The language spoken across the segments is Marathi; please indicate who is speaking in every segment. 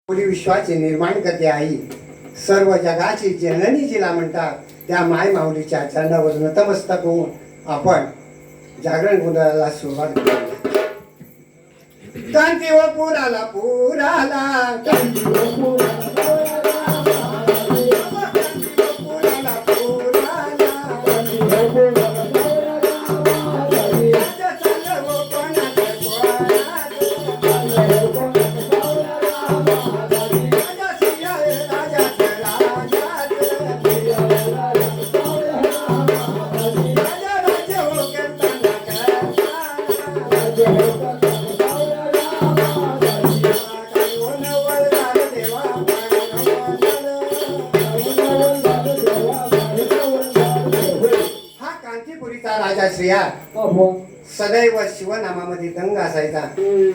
Speaker 1: आपली विश्वाचे निर्माण करते आई, सर्व जगाची जननी जिला म्हणतात, त्या माय माऊलीच्या चरणावर नतमस्तक होऊन आपण जागरण गोंधळाला सुरुवात करूया. कांती व पुराला पुराला कांती व पुराला राजा श्रिया सदैव शिवनामामध्ये दंग असायचा.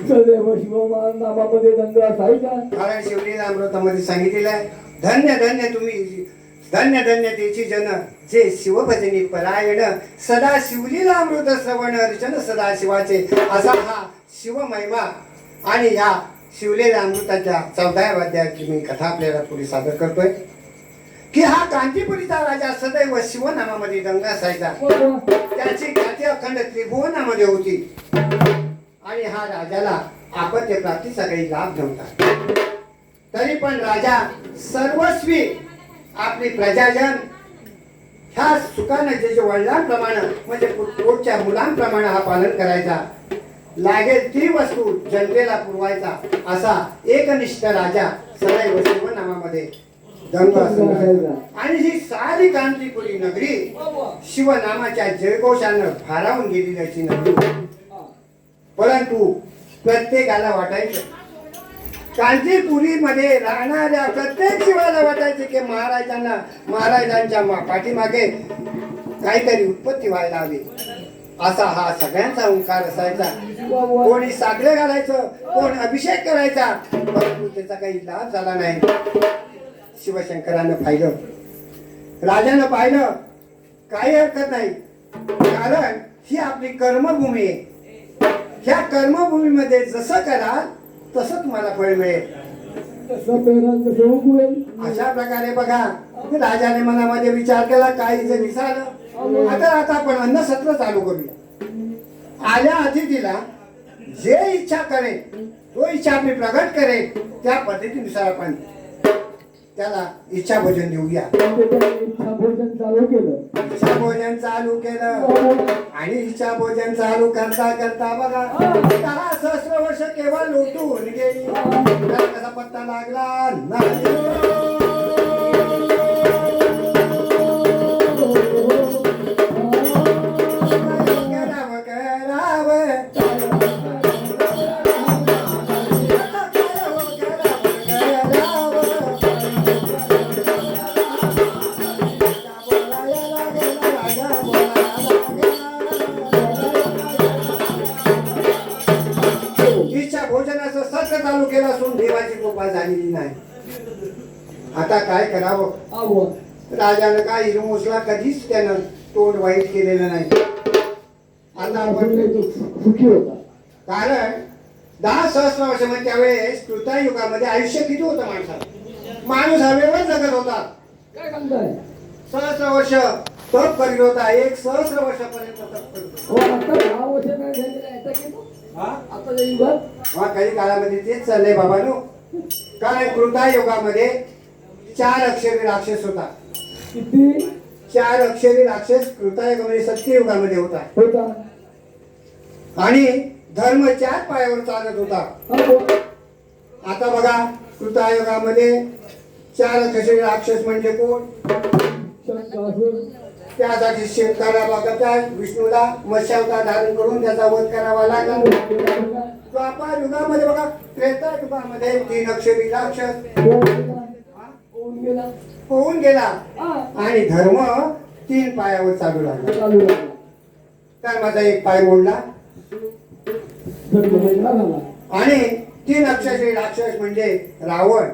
Speaker 2: सदैव शिवनामामध्ये दंग असायचा.
Speaker 1: कारण शिवलीला अमृतामध्ये सांगितलेलं आहे, धन्य धन्य तुम्ही, धन्य धन्य तेची जन जे शिवभजनी परायण, सदा शिवलीला अमृत श्रवण अर्चन सदा शिवाचे. असा हा शिवमहिमा आणि या शिवलेल्या अमृताच्या 14व्या अध्यायाची मी कथा आपल्याला पुढे सादर करतोय की हा कांतीपुरीचा राजा सदैव शिवनामामध्ये दंग असायचा. त्याची ख्याती अखंड त्रिभुवनामध्ये होती आणि हा राजाला आपत्य प्राप्तीचा काही लाभ नव्हता. तरी पण राजा सर्वस्वी आपली प्रजाजन ह्या सुखाने जे वडिलांप्रमाणे म्हणजे पोटच्या मुलांप्रमाणे हा पालन करायचा, लागेल ती वस्तू जनतेला पुरवायचा, असा एकनिष्ठ राजा सदैव शिवनामामध्ये दंग असायचा. आणि ही सारी कांतीपुरी नगरी शिवनामाच्या जयघोषानं भारावून गेलेली अशी नगरी. परंतु प्रत्येकाला वाटायचं, कांतीपुरीमध्ये राहणाऱ्या प्रत्येक शिवाला वाटायचे की महाराजांच्या पाठीमागे काहीतरी उत्पत्ती व्हायला हवी, असा हा सगळ्यांचा ओंकार असायचा. कोणी साखरे घालायचं, कोण अभिषेक करायचा, परंतु त्याचा काही लाभ झाला नाही. शिवशंकरानं पाहिलं, राजानं पाहिलं, काही हरकत नाही, कारण ही आपली कर्मभूमी आहे. ह्या कर्मभूमीमध्ये जसं कराल तसं तुम्हाला फळ मिळेल. अशा प्रकारे बघा, राजाने मनामध्ये विचार केला, काही जर विचारलं, आता आपण अन्नसत्र चालू करूया. आल्या अतिथीला जे इच्छा करेल तो इच्छा आपली प्रगट करेल, त्या पद्धतीनुसार आपण त्याला इच्छा भोजन देऊया.
Speaker 2: इच्छा भोजन
Speaker 1: चालू केलं आणि इच्छा भोजन चालू करता करता बघा 10 सहस्र वर्ष केव्हा लोटून गेली, त्याला कसा पत्ता लागला नाही. चालू केला असून देवाची कृपा झालेली नाही. आता काय करावं? राजानं काय हिरमोसला कधीच त्यानं तोंड वाईट केलेलं नाही. आता आपण
Speaker 2: सुखी होता,
Speaker 1: कारण 10 सहस्र वर्ष म्हणजे त्यावेळेस कृतायुगामध्ये आयुष्य किती होतं माणसाला? माणूस हवेवर जगत होता.
Speaker 2: काय सांगताय?
Speaker 1: सहस्र वर्ष तप करीत होता, 1 सहस्र वर्षापर्यंत तप करतो. काही काळामध्ये तेच चाललंय बाबांनो. काय कृतायुगामध्ये 4 अक्षरी राक्षस होता.
Speaker 2: किती?
Speaker 1: 4 अक्षरी राक्षस कृतायुगामध्ये सत्ययुगामध्ये होता. आणि धर्म 4 पायावर चालत होता. आता बघा, कृतायुगामध्ये 4 अक्षरी राक्षस म्हणजे कोण? त्यासाठी शेतकऱ्या बघतात विष्णूला मत्स्यावतार धारण करून त्याचा वध करावा लागला. द्वापार युगामध्ये बघा, त्रेता युगामध्ये 3 अक्षरी राक्षस होऊन गेला आणि धर्म 3 पायावर चालू लागला. धर्माचा 1 पाय मोडला आणि 3 अक्षरी राक्षस म्हणजे रावण.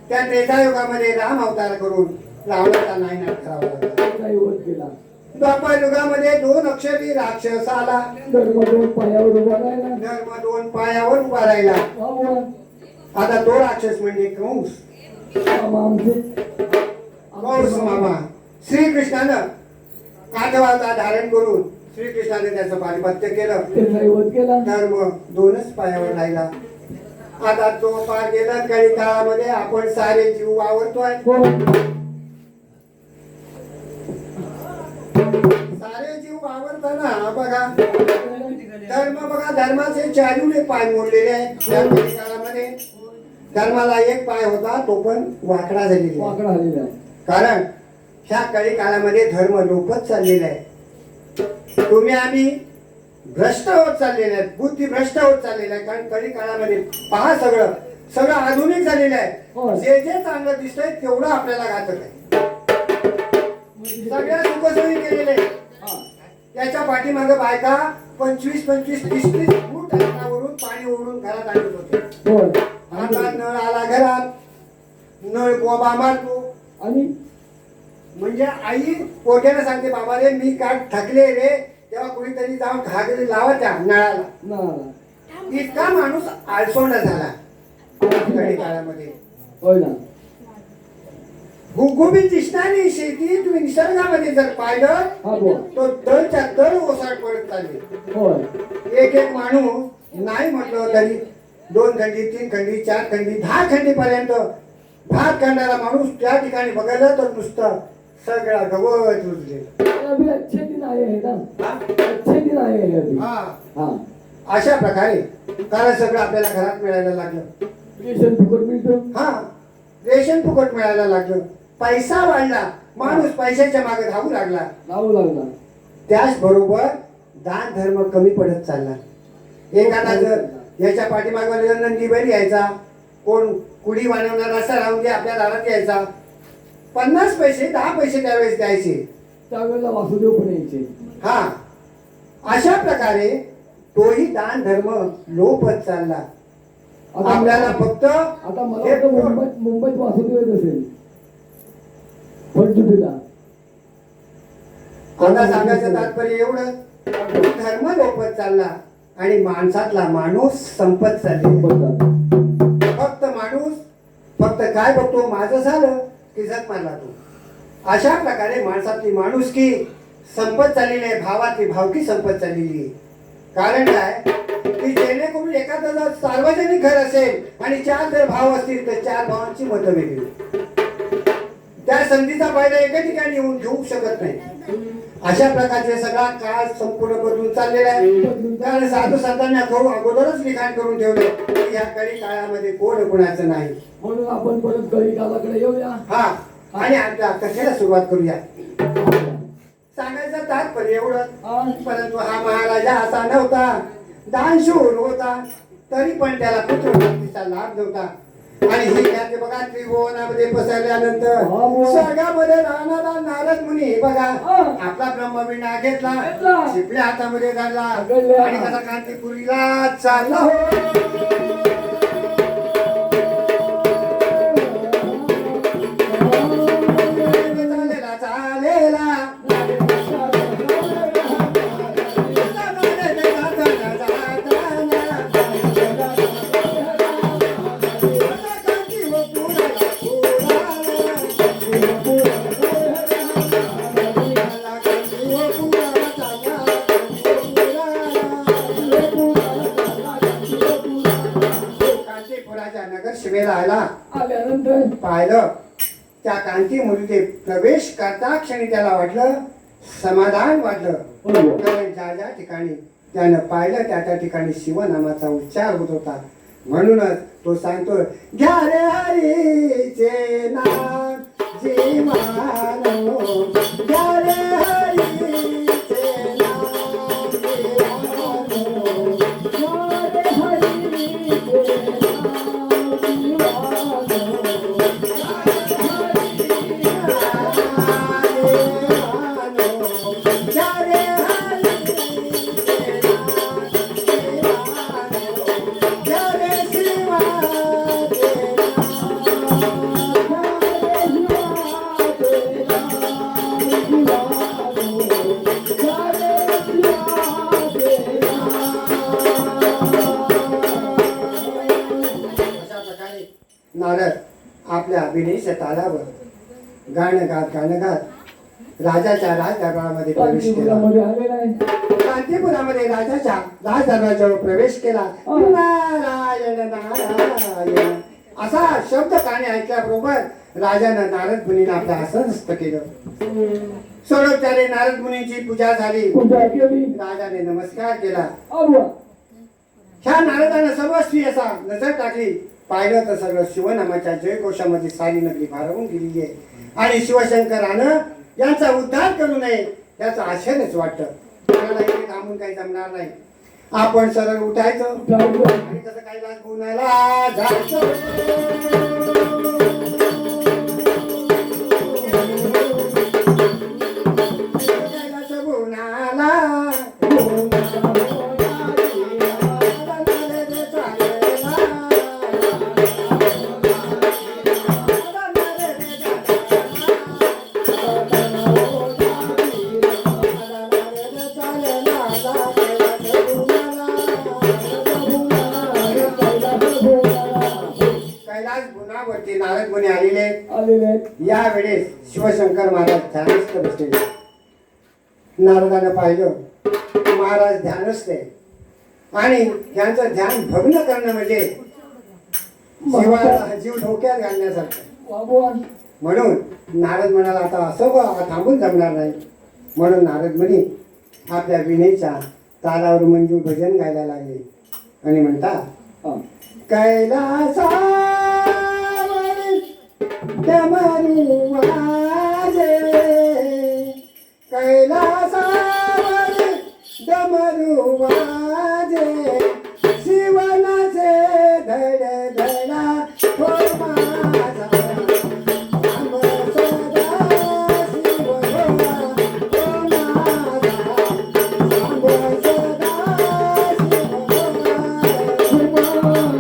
Speaker 1: त्या त्रेता युगामध्ये राम अवतार करून रावणाचा नायनाट करावा लागला. द्वापार युगामध्ये 2 अक्षरी राक्षस आला.
Speaker 2: धर्म 2 पायावर उभा राहिला.
Speaker 1: धर्म 2 पायावर उभा राहिला. आता तो राक्षस म्हणजे कंस.
Speaker 2: मामा आमचे
Speaker 1: कंस मामा श्रीकृष्णानं काठवाचा धारण करून श्रीकृष्णाने त्याचं पारिपत्य केलं.
Speaker 2: त्यांचा वध केला.
Speaker 1: धर्म दोनच पायावर राहिला. आता तो पार गेला. काही काळामध्ये आपण सारे जीव वावरतोय.
Speaker 2: हो.
Speaker 1: सारे जीव वावरताना बघा धर्म बघा धर्माचे चालूने पाय मोडलेले आहेत या काही काळामध्ये. धर्माला एक पाय होता तो पण वाकडा झालेला आहे.
Speaker 2: वाकडा झालेला आहे.
Speaker 1: कारण ह्या काही काळामध्ये धर्म लोपच चाललेला आहे. तुम्ही आम्ही भ्रष्ट होत चाललेले आहेत. बुद्धी भ्रष्ट होत चाललेला आहे. कारण कधी काळामध्ये पहा सगळं सगळं आधुनिक झालेलं
Speaker 2: होय.
Speaker 1: आहे. जे जे चांगलं दिसतंय तेवढं आपल्याला घातक आहे. सगळ्या सुखसोयी केलेले आहे.
Speaker 2: हा.
Speaker 1: त्याच्या पाठीमागे बायका 25 30 फूट अंतरावरून पाणी ओढून घरात आणत होते.
Speaker 2: होय.
Speaker 1: आता नळ आला घरात. नळ बोबा मारतो.
Speaker 2: आणि
Speaker 1: म्हणजे आई पोट्याने सांगते बाबा रे मी काय थकले रे. तेव्हा कुणीतरी जाऊन घागरी लावा त्या नळाला.
Speaker 2: ना
Speaker 1: इतका माणूस आळसोंडा झाला काही काळामध्ये.
Speaker 2: होय ना.
Speaker 1: गुबगुबीत दिसणारी शेती तुम्ही निसर्गामध्ये जर पाहिलं
Speaker 2: हा बोल.
Speaker 1: तो दरच्या दर ओसाड पडत चालली.
Speaker 2: होय.
Speaker 1: एक एक माणूस नाही म्हटलं तरी 2 खंडी 3 खंडी 4 खंडी 10 खंडी पर्यंत भात करणारा माणूस त्या ठिकाणी बघायला तर नुसतं सगळा गवत रुजलेलं.
Speaker 2: अभी अच्छे दिन आए हैं ना.
Speaker 1: हा?
Speaker 2: अच्छे दिन आए हैं अभी.
Speaker 1: हा.
Speaker 2: हा.
Speaker 1: अशा प्रकारे कारण सगळं आपल्याला घरात मिळायला लागलं.
Speaker 2: रेशन फुकट मिळतं.
Speaker 1: हा रेशन फुकट मिळायला लागलं. पैसा वाढला. माणूस पैशाच्या मागे धावू लागला.
Speaker 2: लावू लागला.
Speaker 1: त्याचबरोबर दान धर्म कमी पडत चालला. एखादा जर याच्या पाठीमागे नंदी बैल यायचा. कोण कुडी बनवणारा असा राहून दे आपल्या दारात यायचा. 50 पैसे 10 पैसे त्यावेळेस द्यायचे.
Speaker 2: त्यावेळेला वासुदेव पण यायचे.
Speaker 1: हा अशा प्रकारे तोही दान धर्म लोपत चालला.
Speaker 2: आता
Speaker 1: आपल्याला फक्त
Speaker 2: आता मला वाटतं मुंबईत वासुदेव येत असेल फलटुटीला.
Speaker 1: आता सांगायचं तात्पर्य एवढं धर्म लोपत चालला आणि माणसातला माणूस संपत चालला. फक्त माणूस फक्त काय बघतो माझं झालं की जग मारला तो. अशा प्रकारे माणसातली माणुसकी संपत चाललेली आहे. भावातली भावकी संपत चाललेली आहे. कारण काय की जेणेकरून एखादं जर सार्वजनिक घर असेल आणि 4 जर भाव असतील तर 4 भावांची मतं वेगळी. त्या संधीचा फायदा एका ठिकाणी येऊन घेऊ शकत नाही. अशा प्रकारचे सगळा काळ संपूर्ण बदलून चाललेला आहे. कारण साधू संतांना अगोदरच लिखाण करून ठेवले की या कळी काळामध्ये कोण कुणाचं नाही.
Speaker 2: म्हणून आपण परत कळी कालाकडे येऊया.
Speaker 1: हा आणि आपल्या कथेला सुरुवात करूया. सांगायचं तात्पर्य एवढं परंतु हा महाराजा असा नव्हता. दानशूर होता तरी पण त्याला पुत्रप्राप्तीचा लाभ नव्हता. आणि हे त्याचे बघा त्रिभुवनामध्ये पसरल्यानंतर स्वर्गामध्ये राहणारा नारद मुनी बघा आपला ब्रह्मविणा घेतला. शिपल्या हातामध्ये घालला आणि कसा कांतीपुरीला चालला. शिवेला
Speaker 2: आल्यानंतर
Speaker 1: पाहिलं त्या कांतीमध्ये प्रवेश करता क्षणी त्याला वाटलं समाधान वाटलं. कारण ज्या ज्या ठिकाणी त्यानं पाहिलं त्या त्या ठिकाणी शिवनामाचा उच्चार होत होता. म्हणूनच तो सांगतो घ्या रे हरीचे नाम जीवानो. घ्या रे हरीचे नाम जीवानो. घ्या रे हरीचे मारत आपल्या अभिनयाच्या तालावर गाणं गात राजाच्या राजदरबारामध्ये प्रवेश केला.
Speaker 2: कांचीपुरामध्ये आलेला आहे.
Speaker 1: कांतीपुरामध्ये राजाच्या राजदरबारावर प्रवेश केला. नारायण नारायण असा शब्द कानी ऐकल्याबरोबर राजानं नारद मुनींना आपलं आसनस्थ केलं. सोडोपचारे नारद मुनींची पूजा झाली.
Speaker 2: पूजा केली.
Speaker 1: राजाने नमस्कार केला.
Speaker 2: आबा
Speaker 1: ह्या नारदानं सर्वस्वी असा नजर टाकली. पाहिलं तर सगळं शिवनामाच्या जयघोषामध्ये सारी नगरी भारावून गेलेली आहे आणि शिवशंकरानं यांचा उद्धार करू नये याचं आश्चर्यच वाटतं. कोणाला इथे थांबून काही जमणार नाही. आपण सरळ उठायचं आणि कसं काही लाज गुणाला जायचं. कैलास गुणाला कैलास गुणावरती नारद मुनी आलेले
Speaker 2: आलेले आहेत.
Speaker 1: यावेळेस शिवशंकर महाराज ध्यानस्थ बसलेले. नारदानं पाहिलं महाराज ध्यानस्थ आहे आणि यांचं ध्यान भग्न करणं म्हणजे जीवाला जीव धोक्यात घालण्यासारखं.
Speaker 2: आबा
Speaker 1: म्हणून नारद म्हणाला आता असं थांबून जमणार नाही. म्हणून नारद मुनी आपल्या विनेच्या तालावर मंजूर भजन गायला लागले आणि म्हणता कैलासावरी डमरू वाजे कैलासावरी डमरू वाजे शिवनाचे धड धडा हो माझा थांब सदा शिव भोला हो माझा थांब सदा शिव भोला.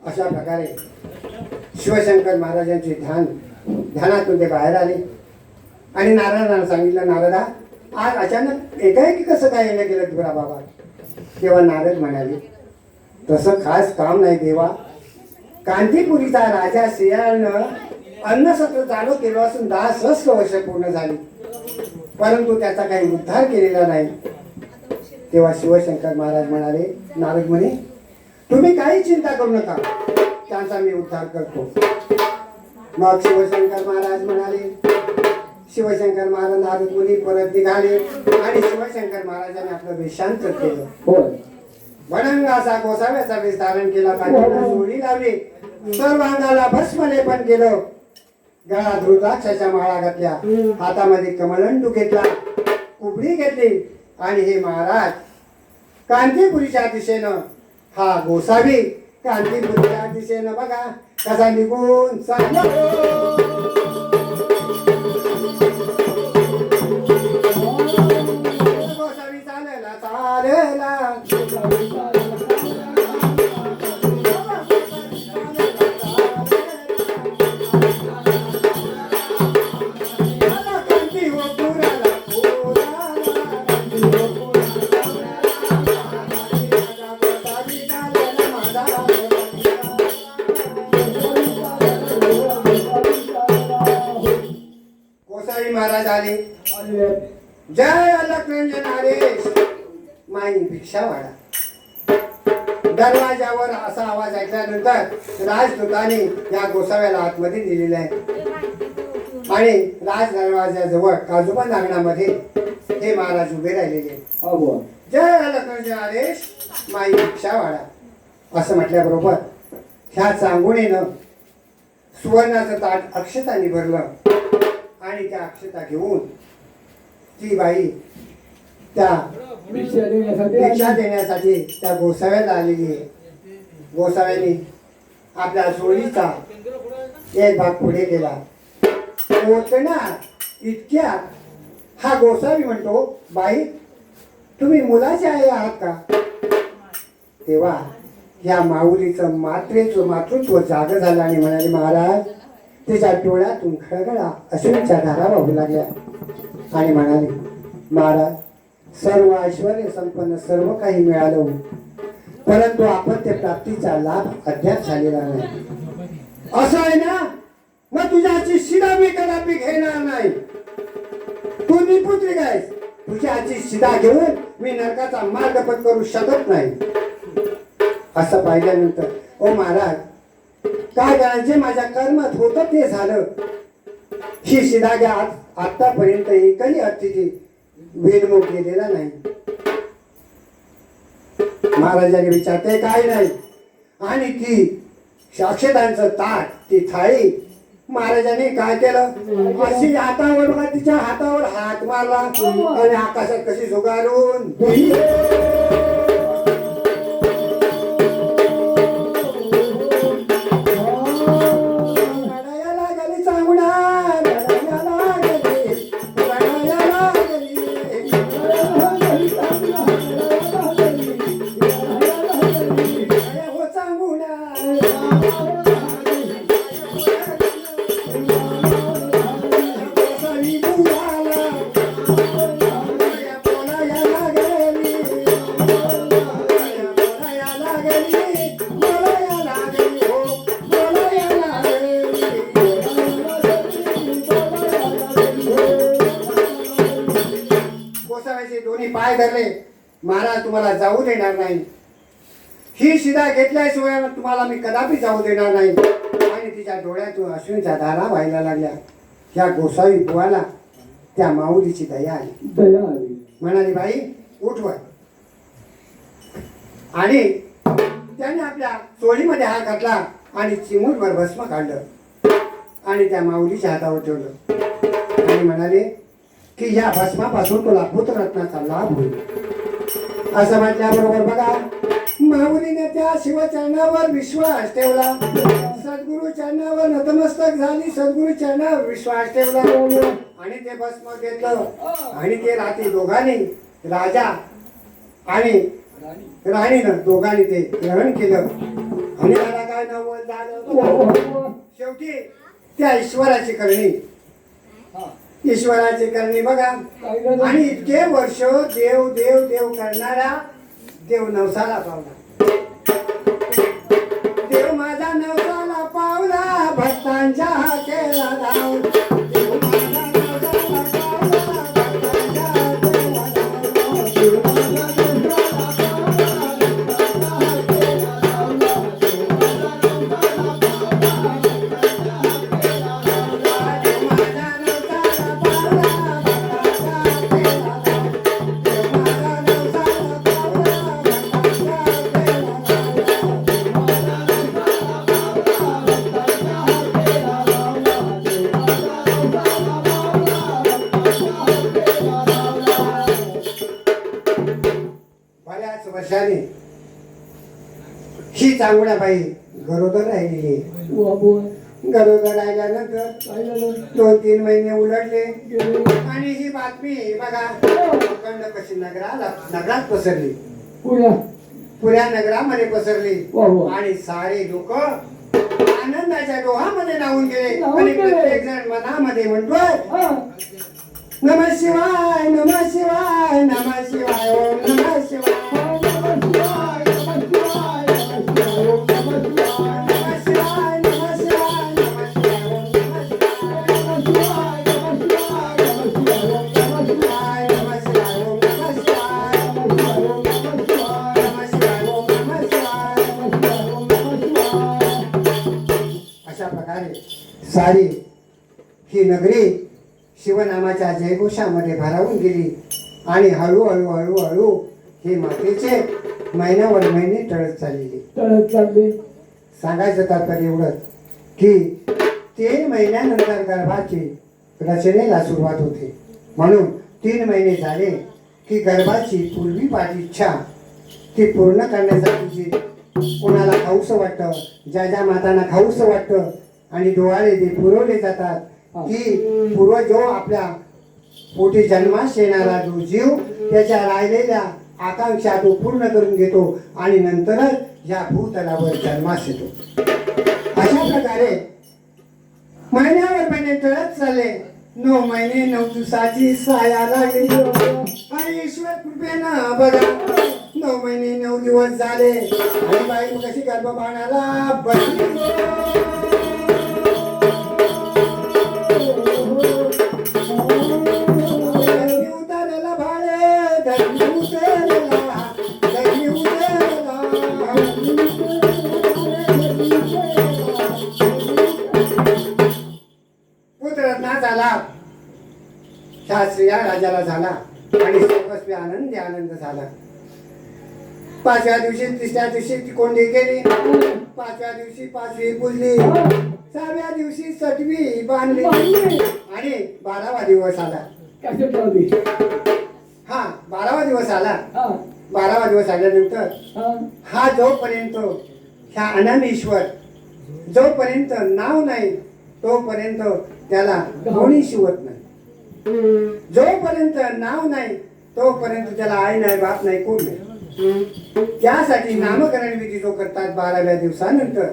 Speaker 1: अशा प्रकारे शिवशंकर महाराजांचे ध्यानातून ते बाहेर आले आणि नारायणाला सांगितलं, नारदा आज अचानक एकाएकी कसं काय येणं गेलं तुला बाबा. तेव्हा नारद म्हणाले, तसं खास काम नाही देवा. कांतीपुरीचा राजा श्रेयानं अन्नसत्र चालू केलं असून 10 वर्ष पूर्ण झाली, परंतु त्याचा काही उद्धार केलेला नाही. तेव्हा शिवशंकर महाराज म्हणाले, नारद मुनी तुम्ही काही चिंता करू नका, त्यांचा मी उद्धार करतो. मग शिवशंकर महाराज म्हणाले, शिवशंकर महाराज नारद मुनी परत निघाले आणि शिवशंकर महाराजांनी आपलं वेशांतर केलं.
Speaker 2: होय.
Speaker 1: भडंग असा गोसाव्याचा वेश धारण केला, काठीला जोडी लावली, सर्वांगाला भस्म लेपन केलं, गळात रुद्राक्षाच्या माळा घातल्या, हातामध्ये कमळंडू घेतला, कुबडी घेतली आणि हे महाराज कांतीपुरीच्या दिशेनं हा गोसावी कांतीपुरीच्या दिशेनं बघा कसा निघून चालला. गोसावी चालला चालला कांती हो पुराला गोसावी महाराज आले.
Speaker 2: आलेले आहेत.
Speaker 1: जय अलकरंजन आदेश माई भिक्षा वाढा. दरवाजावर असा आवाज ऐकल्यानंतर राजदूताने या गोसाव्याला आतमध्ये दिलेला आहे आणि राज दरवाजाजवळ काजोबा अंगणामध्ये हे महाराज उभे राहिलेले.
Speaker 2: आबा
Speaker 1: जय अलकरंजन आदेश माई भिक्षा वाढा असं म्हटल्याबरोबर ह्या चांगुणेनं सुवर्णाचं ताट अक्षतांनी भरलं आणि त्या अक्षता घेऊन ती बाई त्या
Speaker 2: भिक्षा देण्यासाठी
Speaker 1: भिक्षा
Speaker 2: आली.
Speaker 1: देण्यासाठी त्या गोसाव्याला आलेली आहे. गोसाव्याने आपल्या सोळीचा एक भाग पुढे केला. पोचना इतक्या हा गोसावी म्हणतो, बाई तुम्ही मुलाचे आई आहात का? तेव्हा या माऊलीचं मातृत्व जाग झालं आणि म्हणाले, महाराज तिच्या डोळ्यातून खळखळा अश्रूंच्या धारा वाहू लागल्या आणि म्हणाले, महाराज सर्व ऐश्वर्य संपन्न सर्व काही मिळालं, परंतु आपण ते प्राप्तीचा लाभ अद्याप झालेला नाही. असं आहे ना, मग तुझ्याची शिदा मी कदापि घेणार नाही. तू निपुत्रिक आहेस, तुझ्याची शिदा घेऊन मी नरकाचा मार्ग पत्करू शकत नाही. असं पाहिल्यानंतर ओ महाराज काय करायचे, माझ्या कर्मात होतं ते झालं. ही शिदा घ्या, आतापर्यंत एकही अतिथी वेदमुख गेलेला नाही. महाराजांनी विचारते काय नाही, आणि ती अक्षतांचं ताट ती थाळी महाराजांनी काय केलं, अशी हातावर बघा तिच्या हातावर हात मारला आणि आकाशात कशी झुगारून दोन्ही पाय धरले. महाराज तुम्हाला जाऊ देणार नाही, ही शिदा घेतल्याशिवाय तुम्हाला मी कदापि जाऊ देणार नाही. आणि तिच्या डोळ्यातून अश्रूंच्या धारा व्हायला लागल्या. त्या गोसावी बुवाला त्या माऊलीची दया आली.
Speaker 2: दया आली.
Speaker 1: म्हणाली, बाई उठवा. आणि त्याने आपल्या चोळीमध्ये हात घातला आणि चिमूटभर भस्म काढलं आणि त्या माऊलीच्या हातावर ठेवलं आणि म्हणाले की या भस्मापासून तुला पुत्ररत्नाचा लाभ होईल. असं म्हटल्याबरोबर बघा माऊलीने त्या शिवचरणावर विश्वास ठेवला, सद्गुरु चरणावर नतमस्तक झाली, सद्गुरु चरणावर विश्वास ठेवला आणि ते भस्म घेतलं. आणि ते रात्री दोघांनी, राजा आणि राणीनं दोघांनी ते ग्रहण केलं. आणि त्याला काय नवल झालं, शेवटी त्या ईश्वराची करणी, ईश्वराची करणी बघा. आणि इतके वर्ष देव देव देव करणारा देव नवसाला पावला. देव माझा नवसाला पावला, भक्तांच्या केला धाव. देव माझा नवसाला पावला, भक्तांच्या केला धाव. देव माझा नवसाला बऱ्याच वर्षांनी ही चांगुणाबाई गरोदर राहिलेली. गरोदर राहिल्यानंतर 2-3 महिने उलटले आणि ही बातमी बघा अखंड कशी नगरात पसरली, पुऱ्या नगरामध्ये पसरली. आणि सारे लोक आनंदाच्या डोहामध्ये नाहून गेले आणि प्रत्येक जण मनामध्ये म्हणतोय नमः शिवाय नमः शिवाय नमः शिवाय ओम नमः शिवाय नमः शिवाय नमः शिवाय नमः शिवाय नमः शिवाय नमः शिवाय नमः शिवाय नमः शिवाय नमः शिवाय नमः शिवाय ओम नमः शिवाय नमः शिवाय ओम नमः शिवाय. अशा प्रकारे सारी ही नगरी शिवनामाच्या जयघोषामध्ये भारावून गेली. आणि हळूहळू हळूहळू हे मातेचे महिन्यावर महिने टळत चालले. सांगायचं तात्पर्य एवढंच की 3 महिन्यानंतर गर्भाची रचनेला सुरुवात होते. म्हणून 3 महिने झाले की गर्भाची पूर्वीपाठ इच्छा ती पूर्ण करण्यासाठी जी कोणाला खाऊसं वाटतं, ज्या ज्या मातांना खाऊसं वाटतं आणि डोहाळे ते पुरवले जातात, की पूर्व जो आपल्या पोटी जन्मास येणारा जो जीव त्याच्या राहिलेल्या आकांक्षा तो पूर्ण करून घेतो आणि नंतरच या भूतलावर जन्मास येतो. अशा प्रकारे महिन्यावर महिने टळत चालले. 9 महिने 9 दिवसाची साया लागली आणि ईश्वर कृपेनं बघा 9 महिने 9 दिवस झाले आणि बाई मग कशी गर्भपानाला बसली. उतारला भाडे धरणी उतरला, धरणी उतरला. पुत्ररत्ना झाला, शास्त्री या राजाला झाला आणि सर्वस्वी आनंद आनंद झाला. 5व्या दिवशी 3ऱ्या दिवशी ती कोंडी केली, 5व्या दिवशी 5वी पुजली, 6व्या दिवशी 6वी बांधली आणि 12वा दिवस आला.
Speaker 2: कसे ठेवली?
Speaker 1: हा 12वा दिवस आला.
Speaker 2: हा
Speaker 1: 12वा दिवस आल्यानंतर
Speaker 2: हा
Speaker 1: हा जोपर्यंत ह्या अनामीश्वर जोपर्यंत नाव नाही तोपर्यंत त्याला कोणी शिवत नाही. जोपर्यंत नाव नाही तोपर्यंत त्याला आई नाही, बाप नाही, कोण नाही. त्यासाठी नामकरण विधी जो करतात 12व्या दिवसानंतर,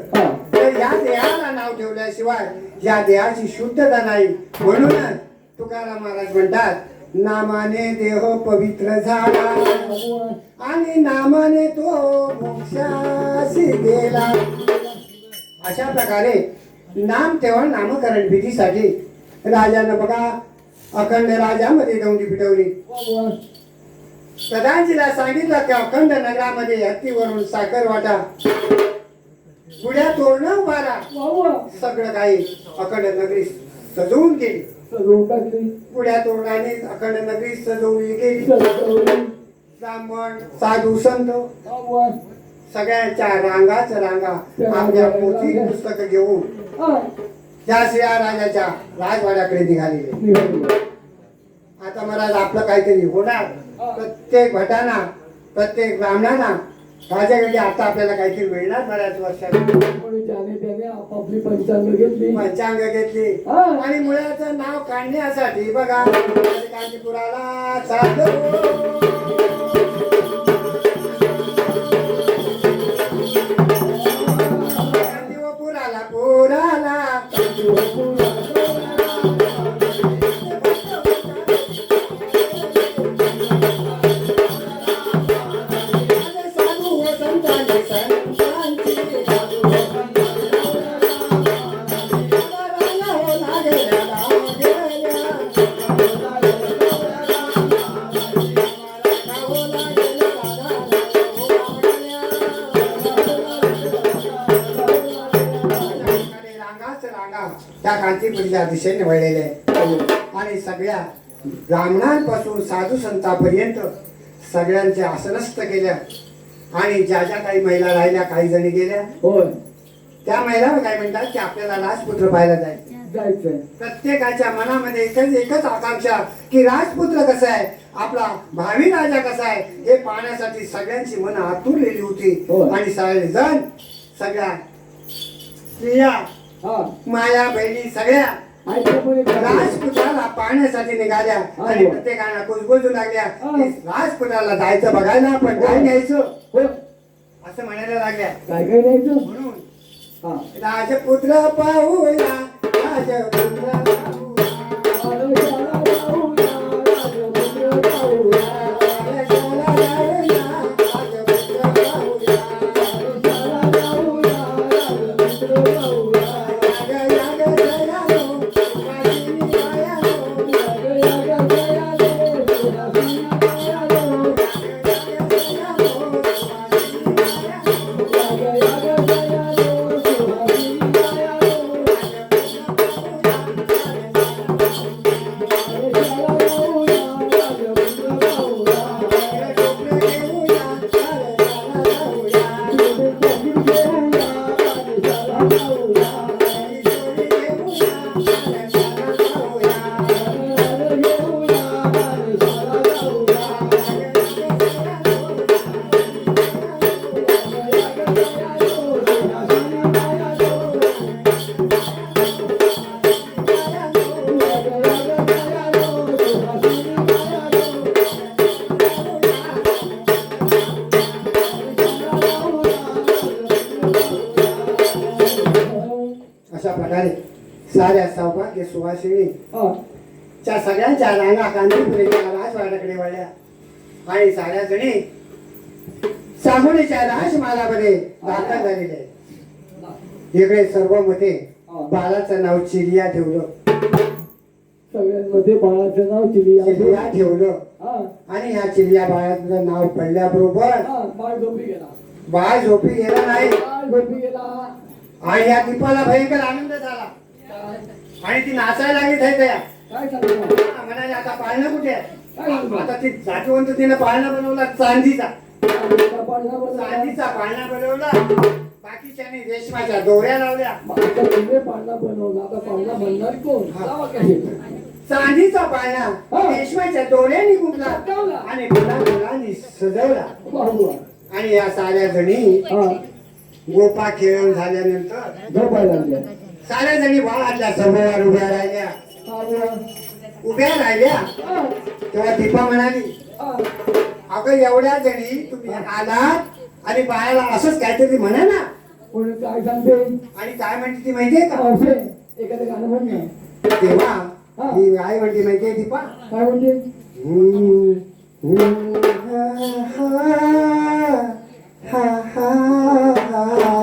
Speaker 1: तर या देहाला नाव ठेवल्याशिवाय या देहाची शुद्धता नाही. म्हणूनच तुकाराम महाराज म्हणतात, नामाने देह पवित्र झाला आणि नामाने तो मोक्षासी गेला. अशा प्रकारे नाम तेव्हा नामकरण विधीसाठी राजानं बघा अखंड राजामध्ये दौंडी पिटवली. प्रधानजीला सांगितलं की अखंड नगरामध्ये हत्तीवरून साखर वाटा, गुढ्या तोरणं उभारा, सगळं काही अखंड नगरी सजवून गेली. गुढ्या तोरणाने अखंड नगरी सजवली गेली. ब्राह्मण साधू संत सगळ्यांच्या रांगाच रांगा आपल्या पोथी पुस्तक घेऊन त्या श्रीया राजाच्या राजवाड्याकडे निघालेले. आता महाराज आपलं काहीतरी होणार. प्रत्येक भटाना प्रत्येक ब्राह्मणांना राजाकडे आता आपल्याला काहीतरी मिळणार बऱ्याच वर्षात.
Speaker 2: आपापली पंचांग घेतली
Speaker 1: आणि मुलाचं नाव काढण्यासाठी बघा कांचीपुराला चाललो. त्या कांचीपुरीच्या दिशेने वळलेले आणि सगळ्या ब्राह्मणांपासून साधू संतांपर्यंत सगळ्यांचे आसनस्थ केल्या आणि ज्या ज्या काही महिला राहिल्या काही जणी गेल्या. त्या महिला काय म्हणतात की आपल्याला राजपुत्र पाहायला जायचं. प्रत्येकाच्या मनामध्ये एकच आकांक्षा की राजपुत्र कसा आहे, आपला भावी राजा कसा आहे हे पाहण्यासाठी सगळ्यांची मन आतुरलेली होती. आणि सगळे जण सगळ्या स्त्रिया माया बहिणी सगळ्या राजपुत्राला पाहण्यासाठी निघाल्या आणि प्रत्येकाला कुजबुजू लागल्या की राजपुत्राला जायचं बघायला, पण काय न्यायचं असं म्हणायला लागल्या.
Speaker 2: काय काय न्यायचं
Speaker 1: म्हणून राजपुत्र पाहूया, राजपुत्र प्रकारे साऱ्या सौभाग्य सुवासिनी
Speaker 2: हा
Speaker 1: च्या सगळ्यांच्या रांगा कांदीपुरीच्या राजवाड्याकडे वळल्या आणि साऱ्या जणी सांगोलीच्या राजमालामध्ये दाखल झालेले आहेत. इकडे सर्व मध्ये बाळाचं नाव चिलिया ठेवलं.
Speaker 2: सगळ्यांमध्ये बाळाचं नाव चिलिया
Speaker 1: चिलिया ठेवलं
Speaker 2: हा
Speaker 1: आणि ह्या चिलिया बाळाचं नाव पडल्याबरोबर
Speaker 2: हा बाळ झोपी गेला
Speaker 1: बाळ झोपी गेला नाही
Speaker 2: बाळ झोपी गेला
Speaker 1: आणि या दीपाला भयंकर आनंद झाला आणि ती नाचायला लागली त्या
Speaker 2: काय सांगतो
Speaker 1: म्हणाले आता पाळणं कुठे आहे?
Speaker 2: काय सांगतो
Speaker 1: आता ती जातीवंत तिने पाळणा बनवला चांदीचा
Speaker 2: पाळणा
Speaker 1: चांदीचा पाळणा बनवला बाकीच्याने रेशमाच्या दोऱ्या लावल्या
Speaker 2: बनवला आता पाळणा बनणार कोण लावा काय
Speaker 1: चांदीचा पाळणा
Speaker 2: हा.
Speaker 1: रेशमाच्या दोऱ्याने गुंतला
Speaker 2: लावला.
Speaker 1: आणि फुलांनी सजवला
Speaker 2: बाबू
Speaker 1: आणि या साऱ्या जणी
Speaker 2: हा
Speaker 1: गोपा खेळून झाल्यानंतर
Speaker 2: झोपायला लागले
Speaker 1: साऱ्या जणी बाळातल्या समोर उभ्या राहिल्या
Speaker 2: हा बुवा.
Speaker 1: उभ्या राहिल्या
Speaker 2: हा
Speaker 1: तेव्हा दीपा म्हणाली
Speaker 2: हा
Speaker 1: अगं एवढ्या जणी तुम्ही आलात आणि बाळाला असंच काहीतरी म्हणा ना.
Speaker 2: कोणी काय सांगते
Speaker 1: आणि काय म्हणते ती माहितीये का?
Speaker 2: असे एखादं गाणं म्हण ना
Speaker 1: तेव्हा
Speaker 2: हा.
Speaker 1: ती काय म्हणते माहितीये दीपा?
Speaker 2: काय म्हणते
Speaker 1: हा, हा, हा,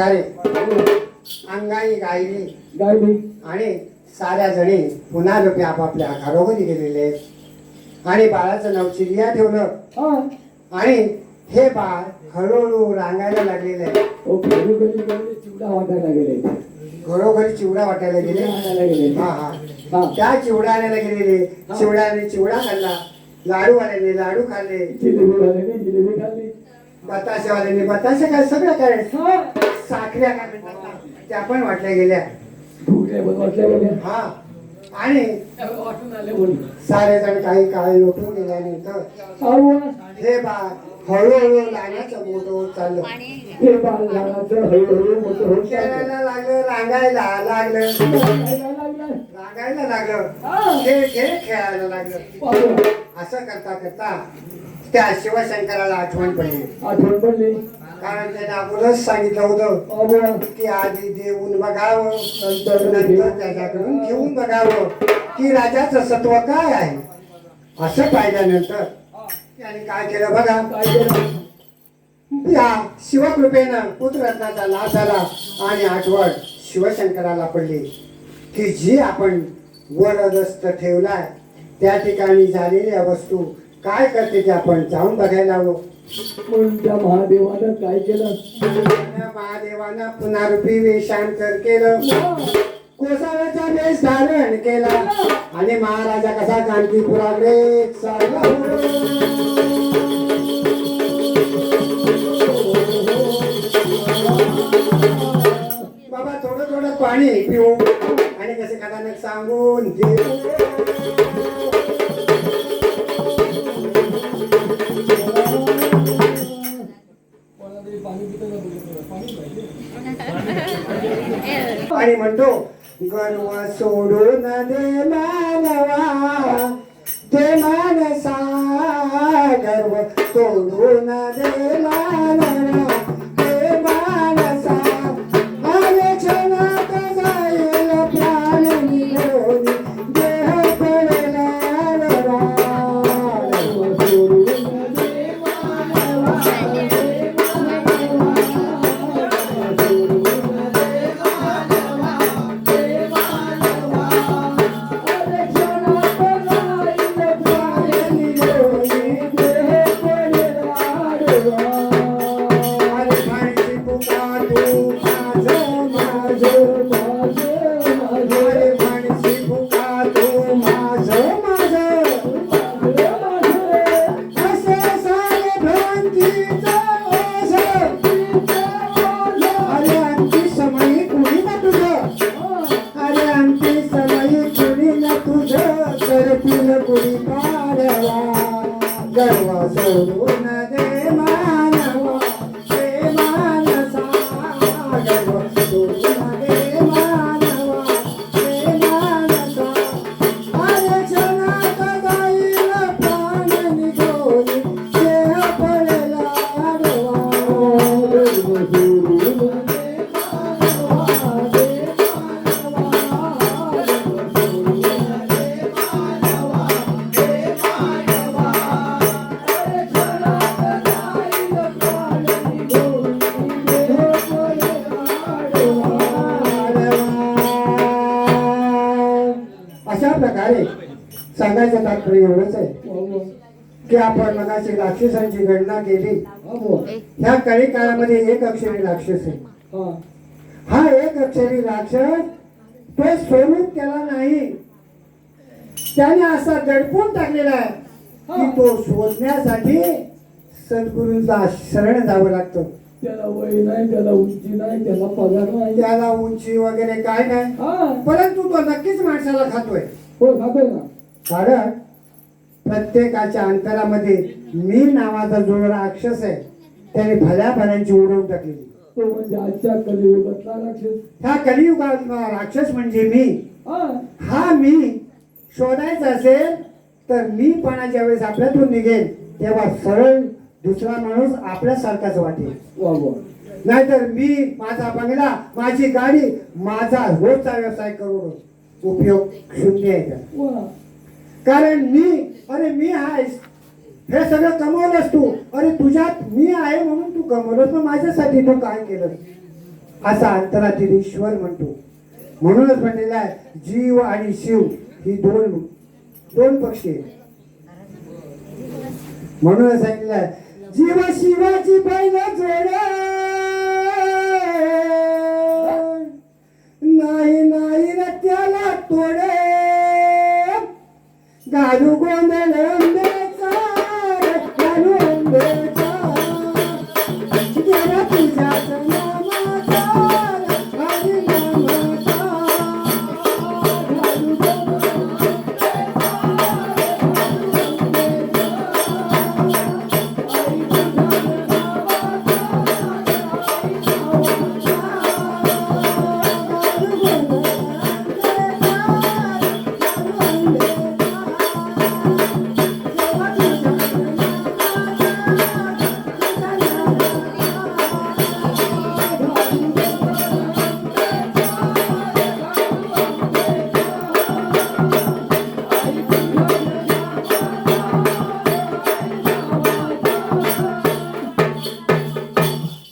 Speaker 1: प्रकारे अंगाई गायली
Speaker 2: गायली
Speaker 1: आणि साऱ्या जणी पुन्हा लोक आपापल्या घरोघरी गेलेले आहेत आणि बाळाचं नाव चिरिया ठेवलं
Speaker 2: हा
Speaker 1: आणि हे बाळ हळूहळू रांगायला लागलेलं आहे.
Speaker 2: ओ घरोघरी गेले चिवडा वाटायला गेले
Speaker 1: घरोघरी चिवडा वाटायला गेले.
Speaker 2: आणायला गेले
Speaker 1: हा हा
Speaker 2: हा
Speaker 1: त्या चिवडा आणायला गेलेले. चिवड्याने चिवडा खाल्ला, लाडूवाल्याने लाडू खाल्ले,
Speaker 2: जिलेबी जिलेबी खाल्ली
Speaker 1: बताशेवाल्याने बताशे काय सगळं काय
Speaker 2: हा
Speaker 1: साखऱ्या काय म्हणतात ना, त्या पण वाटल्या गेल्या.
Speaker 2: भुगल्या पण वाटल्या गेल्या
Speaker 1: हा आणि
Speaker 2: वाटून आले म्हणून
Speaker 1: सारे जण काही काळ लोटून गेल्यानंतर
Speaker 2: अहो
Speaker 1: हे बाळ हळूहळू लहानाचं मोठं होत चाललं.
Speaker 2: हे बाळ लहानाचं हळूहळू मोठं होत
Speaker 1: खेळायला लागलं, रांगायला लागलं,
Speaker 2: लागलं
Speaker 1: रांगायला लागलं,
Speaker 2: हा.
Speaker 1: खेळ खेळ खेळायला लागलं.
Speaker 2: अहो,
Speaker 1: असं करता करता त्या शिवशंकराला आठवण पडली.
Speaker 2: आठवण पडली
Speaker 1: कारण त्याने अगोदरच सांगितलं होतं
Speaker 2: अहो
Speaker 1: की आधी देऊन बघावं,
Speaker 2: नंतर
Speaker 1: नंतर त्याच्याकडून घेऊन बघावं की राजाचं सत्व काय आहे. असं पाहिल्यानंतर त्याने काय केलं बघा.
Speaker 2: काय केलं
Speaker 1: या शिवकृपेनं पुत्ररत्नाचा लाभ झाला आणि आठवण शिवशंकराला पडली की जी आपण वरदस्त ठेवलाय त्या ठिकाणी झालेल्या वस्तू काय करते ते आपण जाऊन बघायला हवं.
Speaker 2: म्हणून त्या महादेवानं काय केलं
Speaker 1: महादेवानं पुनरुपी वेशांतर केलं, कोसाळ्याचा वेश धारण केला आणि महाराजा कसा कांतीपुराकडे चालला. बाबा थोडं थोडं पाणी पिऊ आणि कसे कथानक सांगून घेऊ. आणि म्हणतो गर्व सोडून दे मानवा, दे मानसा गर्व सोडून दे मानवा, दे मानसा आले क्षणात जाईल प्राण निघून देह पडेल आडवा. गर्व सोडून दे मानवा, गर्व सोडून दे मानवा, दे मानसा गर्व सोडून दे मानवा, दे मानसा आले क्षणात जाईल प्राण निघून देह पडेल आडवा. गर्व सोडून दे मानवा, दे मानवा गर्व सोडून दे मानवा, दे मानवा अशा प्रकारे सांगायचं तात्पर्य एवढंच आहे की आपण मगाशी राक्षसांची गणना केली. ह्या कळी काळामध्ये एक अक्षरी राक्षस आहे. हा एक अक्षरी राक्षस तो स्वरूप त्याला नाही, त्याने असा दडपून टाकलेला आहे की तो शोधण्यासाठी सद्गुरूंचा शरण जावं लागतं.
Speaker 2: त्याला वय नाही, त्याला उंची नाही, त्याला पगार नाही,
Speaker 1: त्याला उंची वगैरे काय नाही, परंतु तो नक्कीच माणसाला खातोय.
Speaker 2: हो खातोय ना.
Speaker 1: कारण प्रत्येकाच्या अंतरामध्ये मी नावाचा जो राक्षस आहे त्याने भल्या भल्यांची उडवून टाकलेली.
Speaker 2: तो म्हणजे आजच्या कलियुगातला राक्षस.
Speaker 1: ह्या कलियुगातला राक्षस म्हणजे मी. हा मी शोधायचा असेल तर मीपणाच्या वेळेस आपल्यातून निघेल तेव्हा सरळ दुसरा माणूस आपल्यासारखाच वाटेल. नाहीतर मी माझा बंगला, माझी गाडी, माझा रोजचा व्यवसाय करून उपयोग शून्य आहे. कारण मी आहेस हे सगळं कमवलंस तू. अरे तुझ्यात मी आहे म्हणून तू कमवलंस, मग माझ्यासाठी तू काय केलं. असा अंतरातील ईश्वर म्हणतो. म्हणूनच म्हणलेला आहे जीव आणि शिव ही दोन पक्षी आहेत. म्हणूनच सांगितलं आहे जीव शिवाची बैल जोड नाही नाही न त्याला तोडे घालू गोंधळ अंबेचा घालू अंबेचा देवा तुझ्याचं नामाचा हरी नामाचा घालू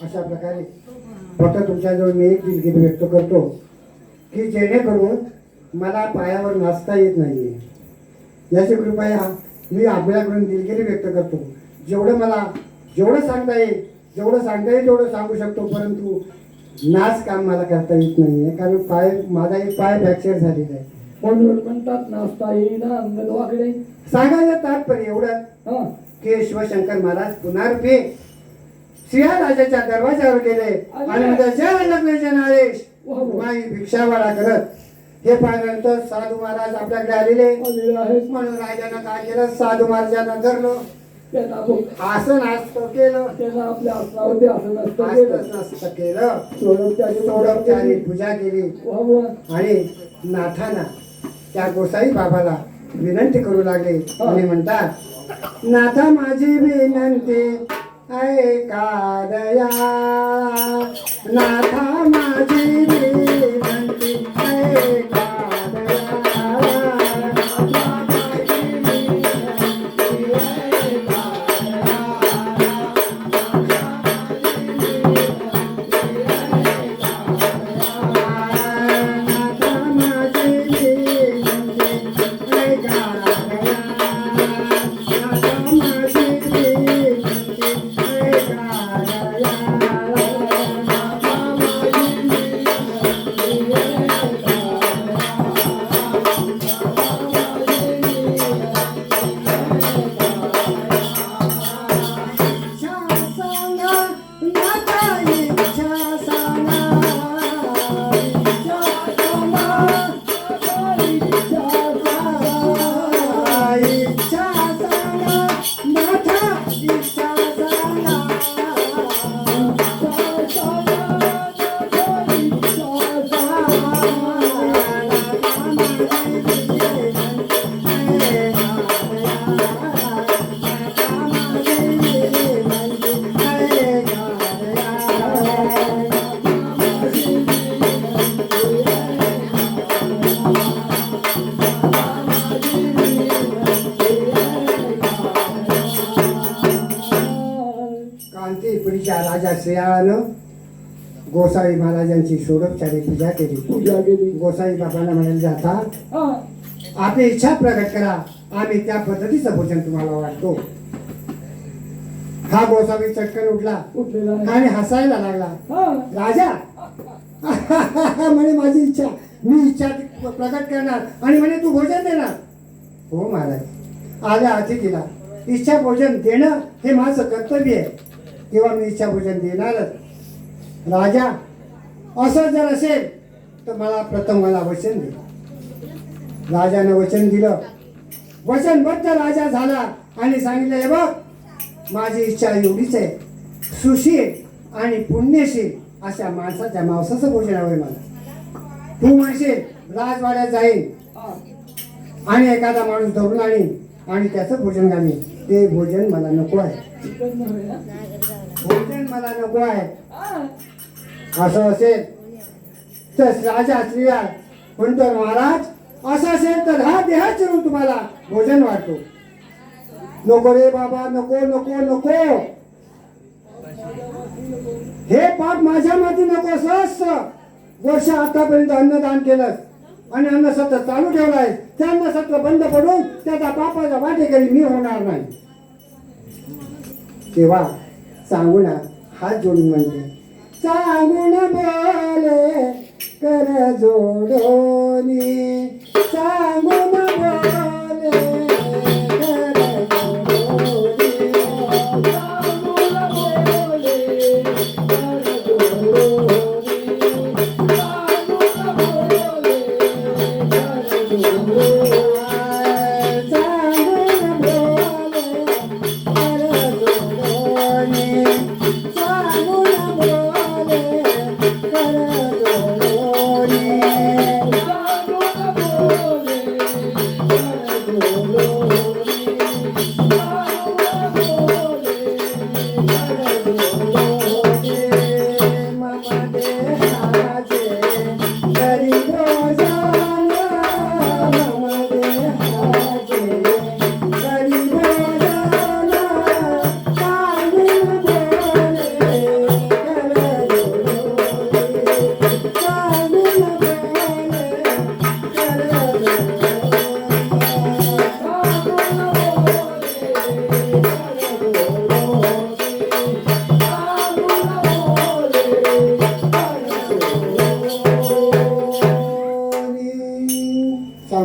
Speaker 1: अशा प्रकारे फक्त तुमच्याजवळ मी एक दिलगिरी व्यक्त करतो की जेणेकरून मला पायावर नाचता येत नाहीये. याची कृपया मी आपल्याकडून दिलगिरी व्यक्त करतो. जेवढं सांगता येईल तेवढं सांगू शकतो, परंतु नाच काम मला करता येत नाहीये कारण माझा एक पाय फ्रॅक्चर झालेला आहे.
Speaker 2: म्हणून म्हणतात नाचता येईना अंगण वाकडे.
Speaker 1: सांगायचं तात्पर्य एवढं
Speaker 2: हा
Speaker 1: की शिवशंकर महाराज पुन्हा रूपे सिंहराजाच्या दरवाजावर गेले आणि म्हणतात जय लग्नाचे नारेश माई भिक्षावाळा करत. हे पाहिल्यानंतर साधू महाराज आपल्याकडे आलेले
Speaker 2: आहेत.
Speaker 1: म्हणून राजानं काय केलं, साधू महाराजांना धरलं,
Speaker 2: त्यांना
Speaker 1: आसन आस्त केलं,
Speaker 2: त्यांना आपल्या आसनावरती असं नसतं केलं.
Speaker 1: नसतं केलं,
Speaker 2: सोडवत्याची
Speaker 1: सोडवत्याची पूजा केली
Speaker 2: वाह.
Speaker 1: आणि नाथाना त्या गोसाई बाबाला विनंती करू लागले आणि म्हणतात नाथा माझी विनंती ऐका दया, नाथा माझी विनंती ऐका दया, नाथा माझी विनंती ऐका राजा श्रेयानं गोसाई महाराजांची सोडोपचारी पूजा केली. गोसाई बाबांना म्हणाले जाता आपली इच्छा प्रकट करा, आम्ही त्या पद्धतीचं भोजन तुम्हाला वाटतो. हा गोसावी चटकन उठला आणि हसायला लागला. राजा म्हणे माझी इच्छा, मी इच्छा प्रकट करणार आणि म्हणे तू भोजन देणार. हो महाराज, आल्या अतिथीला इच्छा भोजन देणं हे माझं कर्तव्य आहे, तेव्हा मी इच्छा भोजन देणारच. राजा असं जर असेल तर मला वचन दे. राजानं वचन दिलं, वचनबद्ध राजा झाला आणि सांगितलं हे बघ माझी इच्छा एवढीच आहे, सुशील आणि पुण्यशील अशा माणसाच्या मांसाचं भोजन हवंय मला. तू म्हणशील राजवाड्यात जाईन आणि एखादा माणूस धरून आणीन आणि त्याचं भोजन घालीन, ते भोजन मला नको आहे. भोजन मला नको आहे. असं असेल तर राजा स्त्रिया म्हणतो महाराज असं असेल तर हा देह चिरून तुम्हाला भोजन वाटतो. नको रे बाबा, नको नको नको. हे पाप माझ्या माती नको. सहस्र वर्ष आतापर्यंत अन्नदान केलं आणि अन्नसत्र चालू ठेवलाय. ते अन्नसत्र बंद पडून त्याचा पापाचा वाटेकरी मी होणार नाही. तेव्हा सांगून हात जोडून म्हणले, सांगून बोले कर जोडोनी, सांगून बोले कर जोडोनी, सांगून बोले कर जोडोनी, सांगून बोले कर जोडोनी, सांगून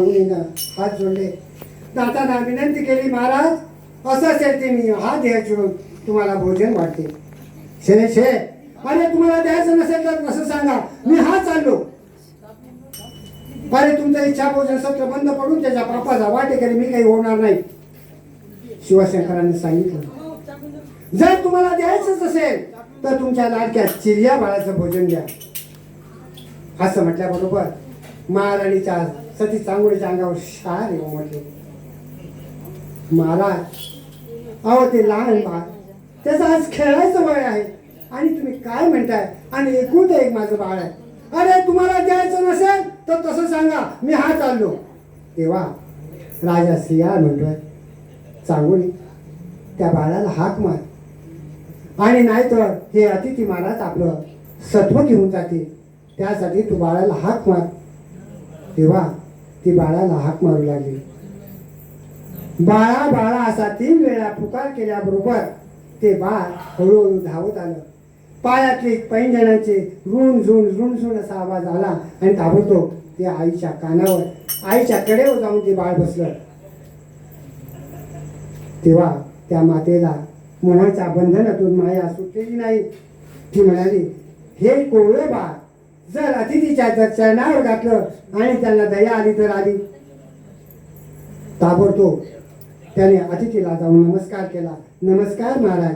Speaker 1: बोले हात जोडले. दाताना विनंती केली, महाराज असं असेल ते मी हा देह चिरून तुम्हाला भोजन वाटते. शे शे, अरे तुम्हाला द्यायचं नसेल तर कसं सांगा, मी हा चाललो. अरे तुमचा इच्छा भोजन सत्र बंद पडून त्याच्या पापाचा वाटेकरी मी काही होणार नाही. शिवशंकरांनी सांगितलं, जर तुम्हाला द्यायचंच असेल तर तुमच्या लाडक्या चिरिया बाळाचं भोजन द्या. असं म्हटल्याबरोबर महाराणीच्या सती चांगुडीच्या अंगावर शार येऊ म्हटले. महाराज, अहो ते लहान बाळ, त्याचं आज खेळायचं वय आहे आणि तुम्ही काय म्हणताय, आणि एकूण एक माझं बाळ आहे. अरे तुम्हाला द्यायचं नसेल तर तसं सांगा, मी हा चाललो. तेव्हा राजा सिंह म्हणतोय, चांगुडी त्या बाळाला हाक मार, आणि नाहीतर हे अतिथी महाराज आपलं सत्व घेऊन जाते, त्यासाठी तू बाळाला हाक मार. तेव्हा ती बाळाला हाक मारू लागली. बाळा बाळा असा 3 वेळा पुकार केल्याबरोबर ते बाळ हळूहळू धावत आलं. पायातली पैंजणांचे रुण झुण असा आवाज आला आणि ताबडतोब ते आईच्या कानावर, आईच्या कडेवर जाऊन ते बाळ बसलं. तेव्हा त्या मातेला मोहाच्या बंधनातून माया सुटलेली नाही. ती म्हणाली, हे कोवळे बाळ जर अतिथीच्या जर चरणावर घातलं आणि त्यांना दया आली तर आली. ताबडतोब त्याने अतिथीला जाऊन नमस्कार केला. नमस्कार महाराज.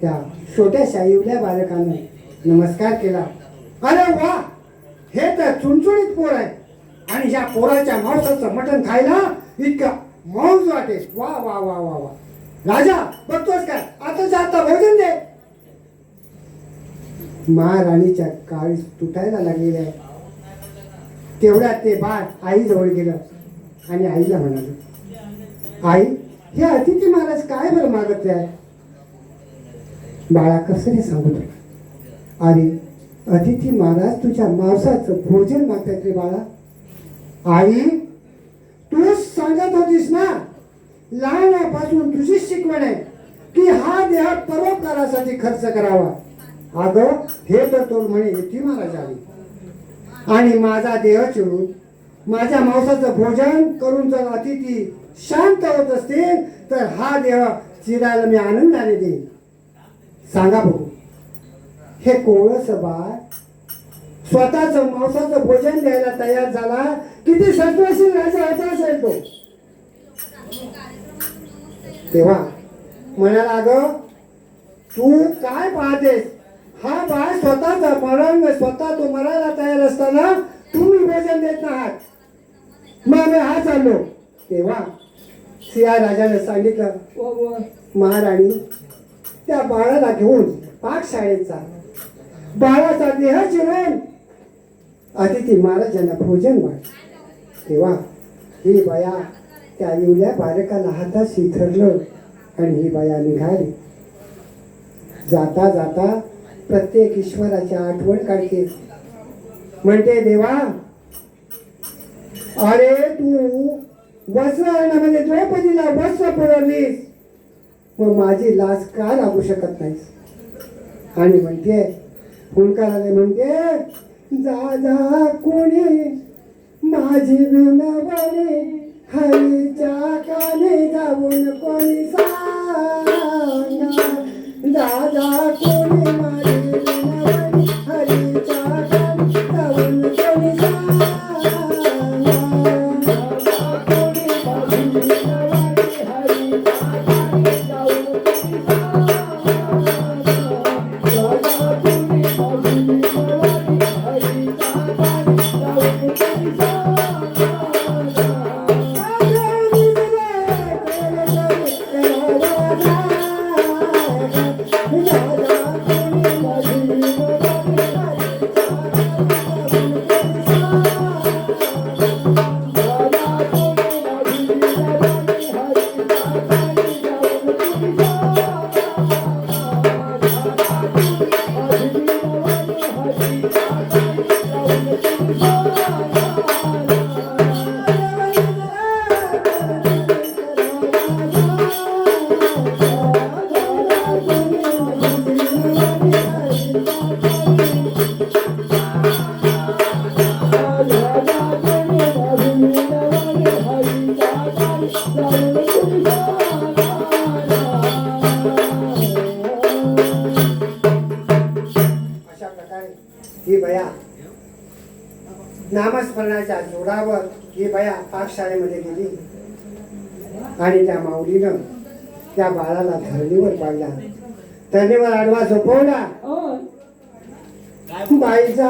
Speaker 1: त्या छोट्याशा इवल्या बालकाने नमस्कार केला. अरे वा, हे तर चुणचुणीत पोर आहे आणि या पोराच्या मांसाचं मटण खायला इतका मौज वाटेल. वा वा वा वा वा. राजा बघतोस काय, आता आता भोजन दे. महाराणीच्या काळी तुटायला लागलेली आहे. तेवढ्यात ते बाळ आई जवळ गेलं आणि आईला म्हणाले, आई, हे अतिथी महाराज काय बरं मागत आहे. बाळा कसं नाही सांगू तुला. अरे अतिथी महाराज तुझ्या मांसाचं भोजन मागतात रे बाळा. आई, तू सांगत होतीस ना, लहानापासून तुझी शिकवण आहे की हा देह परोपकारासाठी खर्च करावा. अगं हे तर तो म्हणे यती महाराज आली आणि माझा देह चिरून माझ्या मांसाचं भोजन करून जर अतिथी शांत होत असतील तर हा देह चिरायला मी आनंदाने देईन. सांगा बघू, हे कोवळस बाळ स्वतःचं मांसाचं भोजन द्यायला तयार झाला, किती सत्वशील राजा होता असेल तो. तेव्हा म्हणाला, अगं तू काय पाहतेस, हा बाळ स्वतःचा मरण स्वतः तो मरायला तयार असताना तुम्ही भोजन देत आहात, मग मी हा चाललो. तेव्हा सिंह राजाने सांगितलं, महाराणी त्या बाळाला घेऊन पाकशाळेचा बाळाचा देह चिरून अतिथी महाराजांना भोजन वाट. तेव्हा ही बाया त्या येवल्या बालकाला हाताशी धरलं आणि ही बाया निघाली. जाता जाता प्रत्येक ईश्वराची आठवण काढते. म्हणते देवा, अरे तू वस्त्र म्हणजे द्रौपदीला वस्त्र पुरवलीस, मग माझी लाज का लागू शकत नाहीस? आणि म्हणते हुंकाराने म्हणते, जा जा कोणी माझी विनवणी हरीच्या काने जाऊन कोणी सांगा, जा जा कोणी माझी विनवणी हरीच्या काने जाऊन कोणी सांगा. ही बया नामस्मरणाच्या जोरावर ही बया पाकशाळेमध्ये गेली आणि त्या माऊलीनं त्या बाळाला धरणीवर पाडला, धरणीवर आडवा झोपवला. बाईचा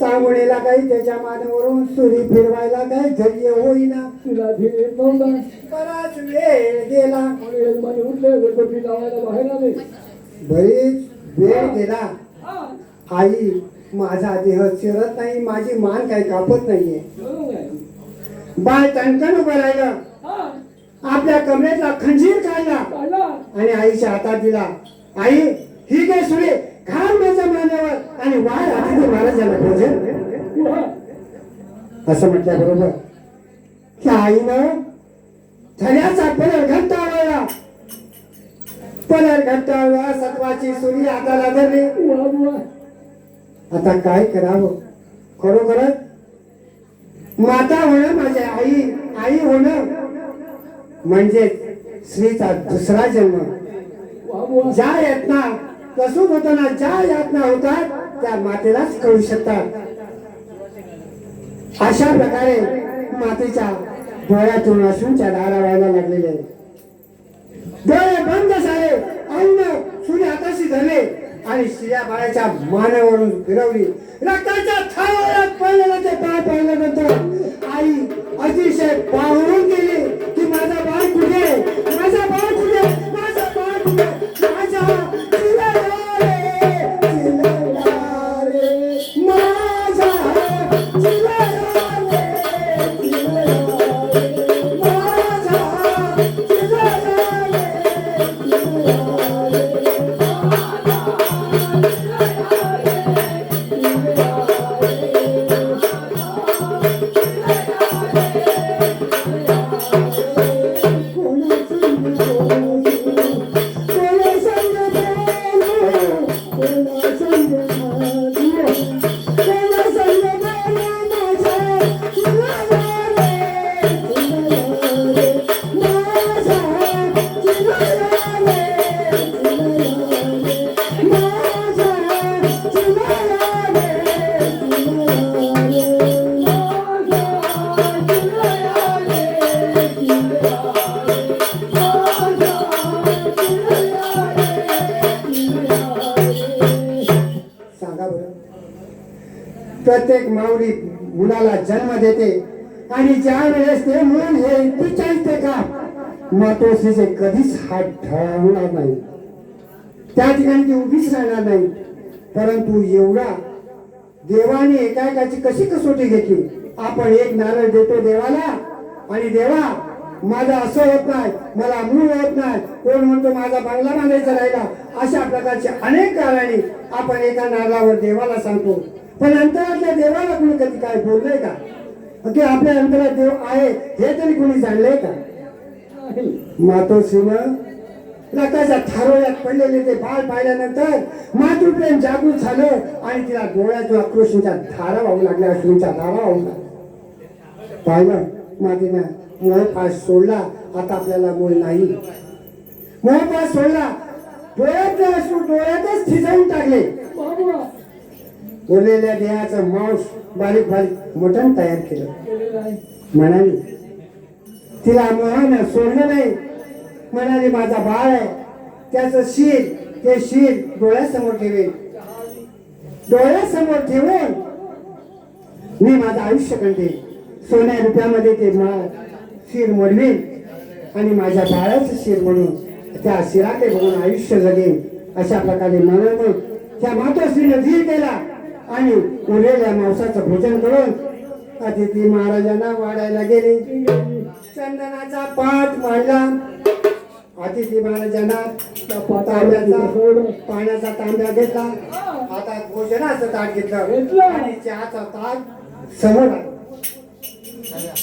Speaker 1: चांगुणीला काही त्याच्या मानेवरून सुरी फिरवायला काही धैर्य होईना.
Speaker 2: तुला धीर नव्हता.
Speaker 1: बराच वेळ गेला.
Speaker 2: म्हणे उठले गणपती लावायला बाहेर आले.
Speaker 1: बरीच वेळ गेला. आई, माझा देह चिरत नाही, माझी मान काही कापत नाहीये. बाळ तणकन उभं राहिलं, आपल्या कमरेतला खंजीर काढला आणि आईच्या हातात दिला. आई, ही काय सुरे, घाल माझ्या मानेवर आणि वाढ आदित्य महाराजांना भोजन. असं म्हटल्याबरोबर त्या आईनं धन्याचा पदर घंटाळला. पदर घंटाळला, सत्वाची सुरी हाताला धरली. आता काय करावं? खरोखरच माता होणं, माझ्या आई आई होणं म्हणजे स्त्रीचा दुसरा जन्म. ज्या यातना प्रसूत होताना ज्या यातना होतात त्या मातेलाच कळू शकतात. अशा प्रकारे मातेच्या डोळ्यातून अश्रूंच्या धारा व्हायला लागलेले. डोळे बंद झाले, आईनं सूर्य हाताशी धरले आणि स्त्रिया बाळाच्या मानेवरून फिरवली. रक्ताच्या थारोळ्यात पडलेलं ते पाय पाहिल्यानंतर आई अतिशय बावरून गेली की माझा बाळ कुठे, माझा बाळ कुठे, माझा बाळ कुठे, माझा चिलला रे, चिलला रे, माझा चिलला रे, चिलला रे, माझा चिलला रे, चिलला रे. प्रत्येक माऊली मुलाला जन्म देते आणि ज्या वेळेस ते मूल हे विचारते का मातोश्रीचे कधीच हात ठरवणार नाही, त्या ठिकाणी ती उभीच राहणार नाही. परंतु एवढा देवाने एकाएकाची कशी कसोटी घेतली. आपण एक नारळ देतो देवाला आणि देवा माझं असं होत नाही, मला मूळ होत नाही, कोण म्हणतो माझा बंगला बांधायचा राहिला. अशा प्रकारचे अनेक कारणे आपण एका नारळावर देवाला सांगतो. पण अंतरातल्या देवाला कुणी कधी काय बोललंय का, की आपल्या अंतरात देव आहे हे तरी कुणी जाणलंय का? मातोश्रीनं रक्ताच्या थारोळ्यात पडलेले ते बाळ पाहिल्यानंतर मातृप्रेम जागृत झालं आणि तिला डोळ्यातून आक्रोशांच्या धारा वाहू लागल्या, अश्रूंच्या धारा वाहू लागल्या. पाहिलं मातीनं मोहपास सोडला, आता आपल्याला मूळ नाही. मोहपास सोडला, डोळ्यातले अश्रू डोळ्यातच थिजवून टाकले.
Speaker 2: बाबा
Speaker 1: उरलेल्या देहाचं मांस बारीक बारीक मटण तयार केलं.
Speaker 2: केलेलं आहे.
Speaker 1: म्हणाली तिला मोहानं सोडलं नाही. म्हणाली माझा बाळ आहे, त्याचं शीर ते शीर डोळ्यासमोर ठेवेल, डोळ्यासमोर ठेवून मी माझं आयुष्य कंटे सोन्या रुपयामध्ये ते शीर मोडवेल आणि माझ्या बाळाचं शीर म्हणून त्या शिराकडे बघून आयुष्य जगेल. अशा प्रकारे म्हणून त्या मातोश्रीने धीर केला आणि उरलेल्या मांसाचं भोजन करून अतिथी महाराजांना वाढायला गेले. चंदनाचा पाठ मांडला. अतिथी महाराजांना पाण्याचा तांब्या घेतला, हातात भोजनाचं ताट घेतलं आणि चहाचा ताट समोर आला.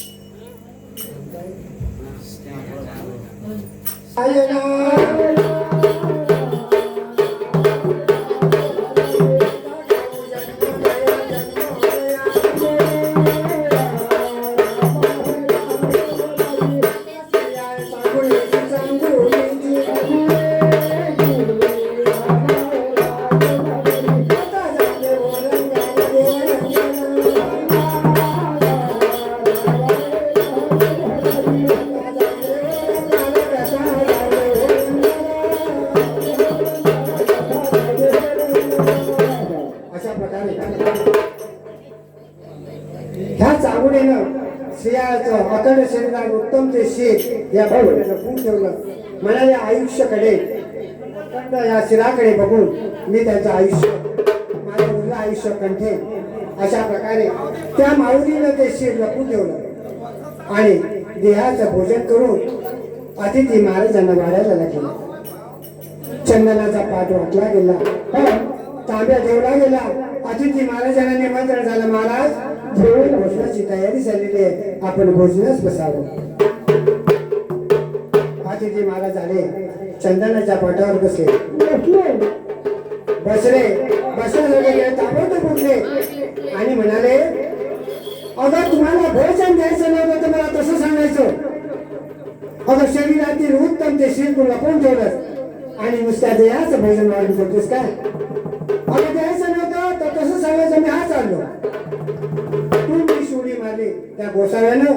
Speaker 1: ह्या चांगुडीनं स्त्रियाचं अखंड शरीरात उत्तम ते शीर या भावनेनं लपवून ठेवलं. म्हणाले आयुष्याकडे अखंड या शिराकडे बघून मी त्याचं आयुष्य माझं मुलं आयुष्य कंठे. अशा प्रकारे त्या माऊलीनं ते शीर लपवून ठेवलं आणि देहाचं भोजन करून अतिथी महाराजांना वाढायला लागले. चंदनाचा पाठ वाटला गेला, तांब्या ठेवला गेला. अतिथी महाराजांना निमंत्रण झालं, महाराज जेवण भोजनाची तयारी झालेली आहे, आपण भोजनास बसावं. अतिथी महाराज आले, चंदनाच्या पाठावर बसले. बसले ताबडतोब उठले आणि म्हणाले अगं तुम्हाला भोजन द्यायचं नव्हतं तर मला तसं सांगायचं. अगं शरीरातील उत्तम ते शीर तू लपवून ठेवलंस आणि नुसत्या देहाचं भोजन वाढून करतोस काय? अगं द्यायचं नव्हतं तर तसं सांगायचं, मी हा चाललो. तुम्ही शिवडी मारली त्या गोसाव्यानं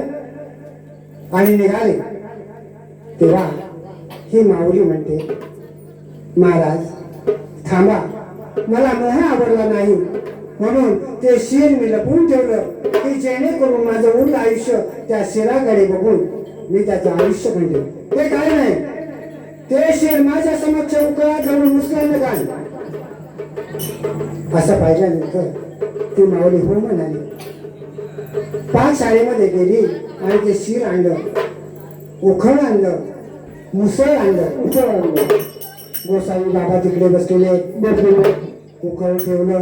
Speaker 1: आणि निघाले. तेव्हा ही माऊली म्हणते महाराज थांबा, मला मोह आवडला नाही म्हणून ते शीर मी लपवून ठेवलं की जेणेकरून माझं उरलं आयुष्य त्या शिराकडे बघून मी त्याचं आयुष्य म्हणते. ते काय नाही, ते शीर माझ्या समक्ष उकळा घालून मुसल्यानं काय असं पाहिल्यानंतर ती माऊली हो म्हणाली. पाकशाळेमध्ये गेली आणि ते शीर आणलं, उखळ आणलं, मुसळ आणलं. गोसावी बाबा तिकडे बसलेले, उखळ ठेवलं,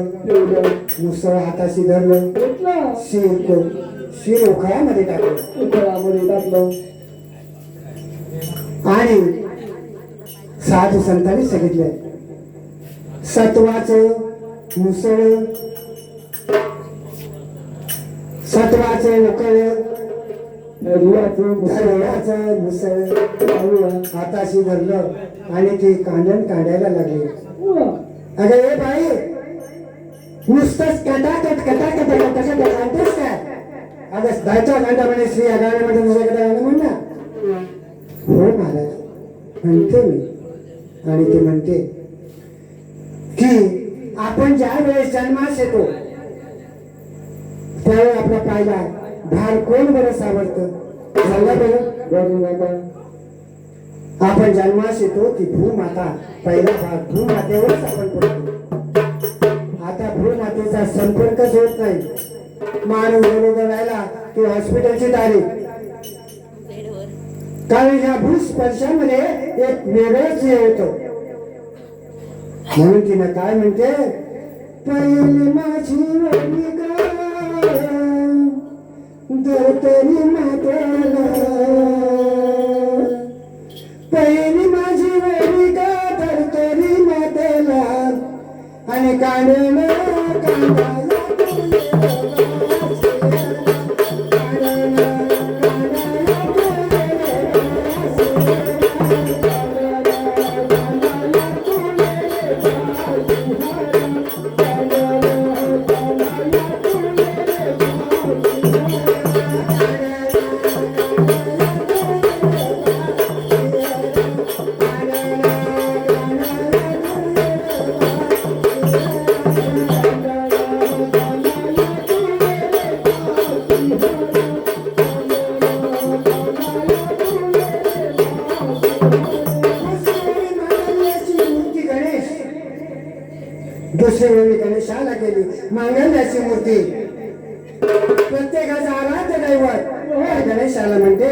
Speaker 1: मुसळ हाताशी धरलं, शीर उखळामध्ये टाकलं आणि साधू संतांनी सांगितलं सत्वाचं मुसळ, सत्वाचं उकळ, मुसळ हाताशी धरलं आणि ते कांडण काढायला लागले. अगं हे बाई नुसतंच कटाकट काढतेस काय? अगं दायचा गांडा म्हणे श्री या गाण्यामध्ये दुसऱ्याकडे गाणं म्हण ना. हो महाराज म्हणते मी. आणि ते म्हणते की आपण ज्या वेळेस जन्मास येतो त्यावेळी आपला पाहिला भार कोण बरं सावरतं सांगा बरं. आपण जन्मास येतो ती भूमाता, पहिला भाग भूमातेवरच आपण पडतो. आता भूमातेचा संपर्कच होत नाही. मानव बरोबर राहिला की हॉस्पिटलची तारीख कारण ह्या भूस्पर्शामध्ये एक वेगळंच हे होतं. म्हणून तिनं काय म्हणते, पहिली माझी वनिका दरतरी मातेला, पहिली माझी वनिका दरतरी मातेला, आणि कांडण दुसरी वेळी गणेशाला गेली, मांगल्याची मूर्ती प्रत्येकाचा आराध्य दैवत गणेशाला म्हणते,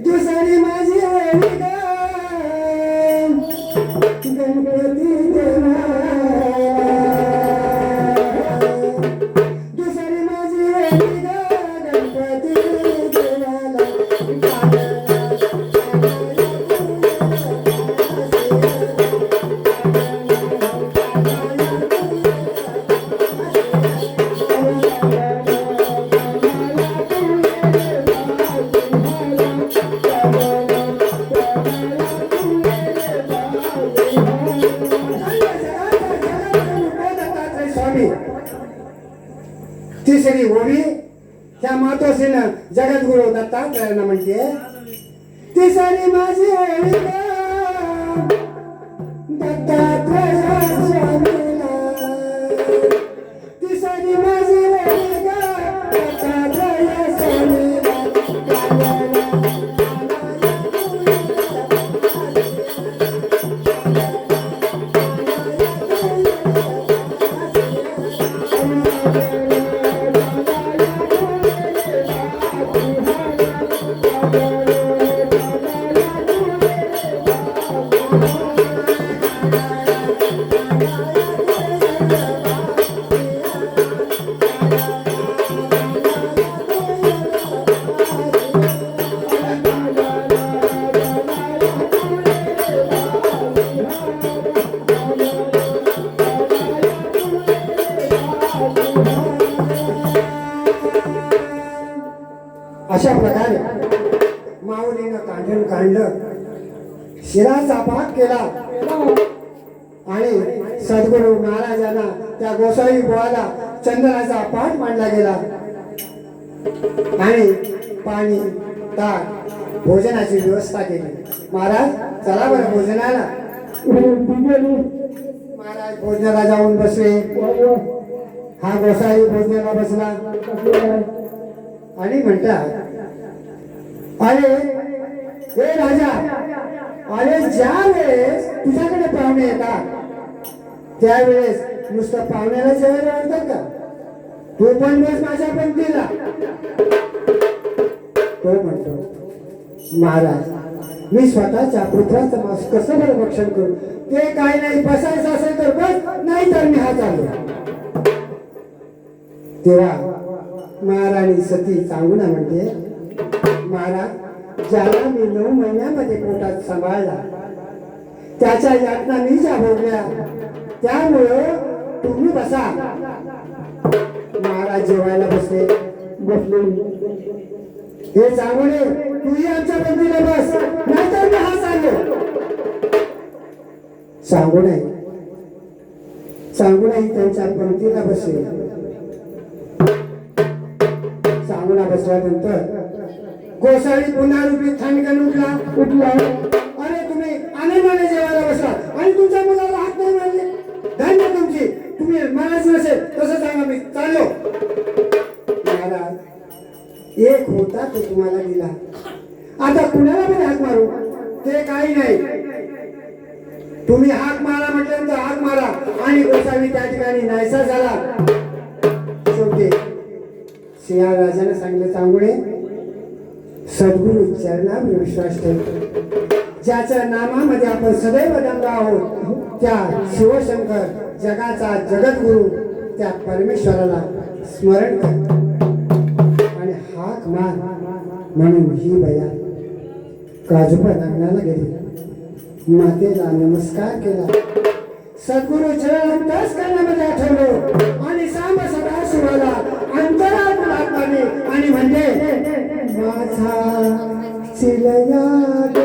Speaker 1: दुसरी माझी वेळी गणपती देवा, दुसरी माझी वेळी गणपती देवाला, तिसरी ओवी त्या मातोश्रीनं जगद्गुरु दत्तात्रयानं म्हणते, तिसरी माझी ओवी दत्तात्रया स्वामीला, तिसरी माझी ओवी दत्तात्रया स्वामीला, अशा प्रकारे माऊलीनं कांढण काढलं, शिराचा पाक केला आणि सद्गुरू महाराजांना त्या गोसावी बुवाला चंदनाचा पाठ मांडला गेला आणि पाणी ताक भोजनाची व्यवस्था केली. महाराज चला बरं भोजनाला. महाराज भोजनाला जाऊन बसले. हा गोसावी भोजनाला बसला आणि म्हणतात, अरे हे राजा, अरे ज्या वेळेस तुझ्याकडे पाहुणे येतात त्यावेळेस नुसतं पाहुण्याला जेवायला वाटतं का? तू पण बस माझ्या पंक्तीला. तो म्हणतो, महाराज मी स्वतःच्या पुत्राचं मांस कसं बरं भक्षण करू? ते काय नाही, बसायचं असेल तर बस, नाही तर मी हा चालू. तेव्हा महाराणी सती सांगून म्हणते, महाराज ज्याला मी 9 महिन्यामध्ये पोटात सांभाळला त्याच्या यातना मी ज्या भोगल्या, त्यामुळं तुम्ही बसा. महाराज जेवायला बसले. हे सांगून तूही आमच्या पंक्तीला बस, नाहीतर मी हा चाललो. सांगूनही त्यांच्या पंक्तीला बसले. सांगून बसल्यानंतर गोसावी पुन्हा रूपी थांडकन उठला. अरे तुम्ही आनंदाने जेवायला बसला आणि तुमच्या मुलाला हात नाही मारले, धन्य तुमची. तुम्ही महाराज नसेल तसं सांगा, मी चाललो. महाराज एक होता तो तुम्हाला दिला, आता कुणाला पण हाक मारू? ते काही नाही, तुम्ही हाक मारा म्हटल्यानंतर हाक मारा. आणि गोसावी त्या ठिकाणी नाहीसा झाला. शेवटी सिंहराजाने सांगितलं, चांगुडे सद्गुरू चरणावर विश्वास ठेवतो. ज्याच्या नामामध्ये आपण सदैव दंग आहोत त्या शिवशंकर जगाचा जगद्गुरु त्या परमेश्वराला स्मरण कर आणि हाक मार. म्हणून ही बया काजूपा लग्नाला गेली, मातेला नमस्कार केला, सद्गुरु चरण दस करण्यामध्ये आठवलो आणि सांब सदा शिवाला अंतरात आत्माने आणि म्हणजे माझा चिलया ग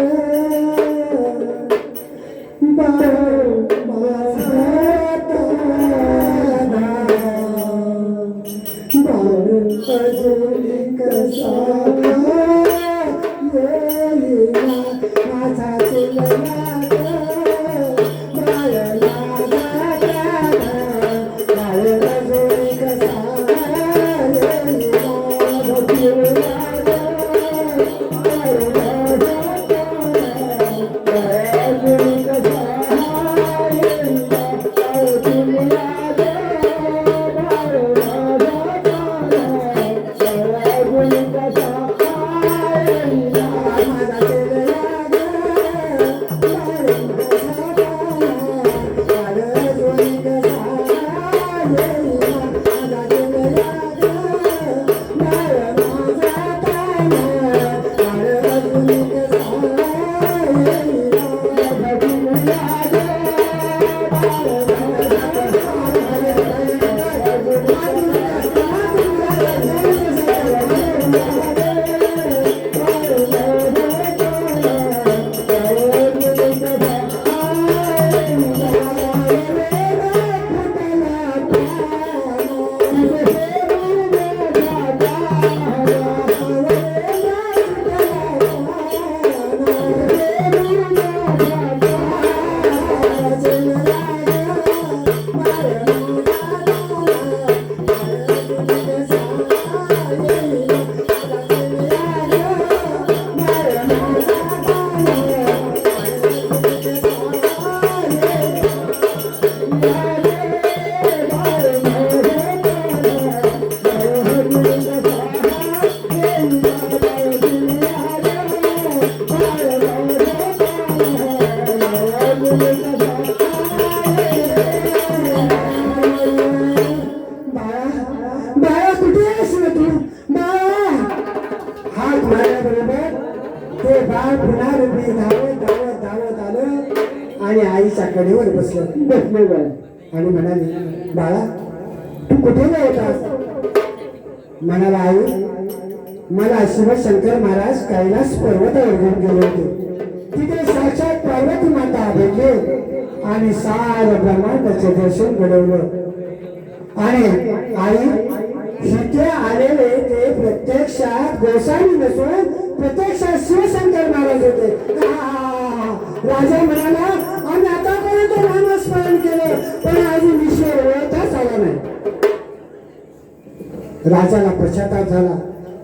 Speaker 1: आणि आईच्या कडेवर बसले आणि म्हणाले, बाळा तू कुठे होतास? म्हणाला, आई मला शिवशंकर महाराज कैलास पर्वतावर घेऊन गेले होते. तिथे साक्षात पार्वती माता भेटले आणि सार ब्रह्मांडाचे दर्शन घडवलं. आणि आई इथे आलेले ते प्रत्यक्षात गोसावी नसून प्रत्यक्षात शिवशंकर महाराज होते. राजा म्हणाला, आम्ही आतापर्यंत नामस्मरण केले पण अजून विषय ओळखताच आला नाही. राजाला पश्चाताप झाला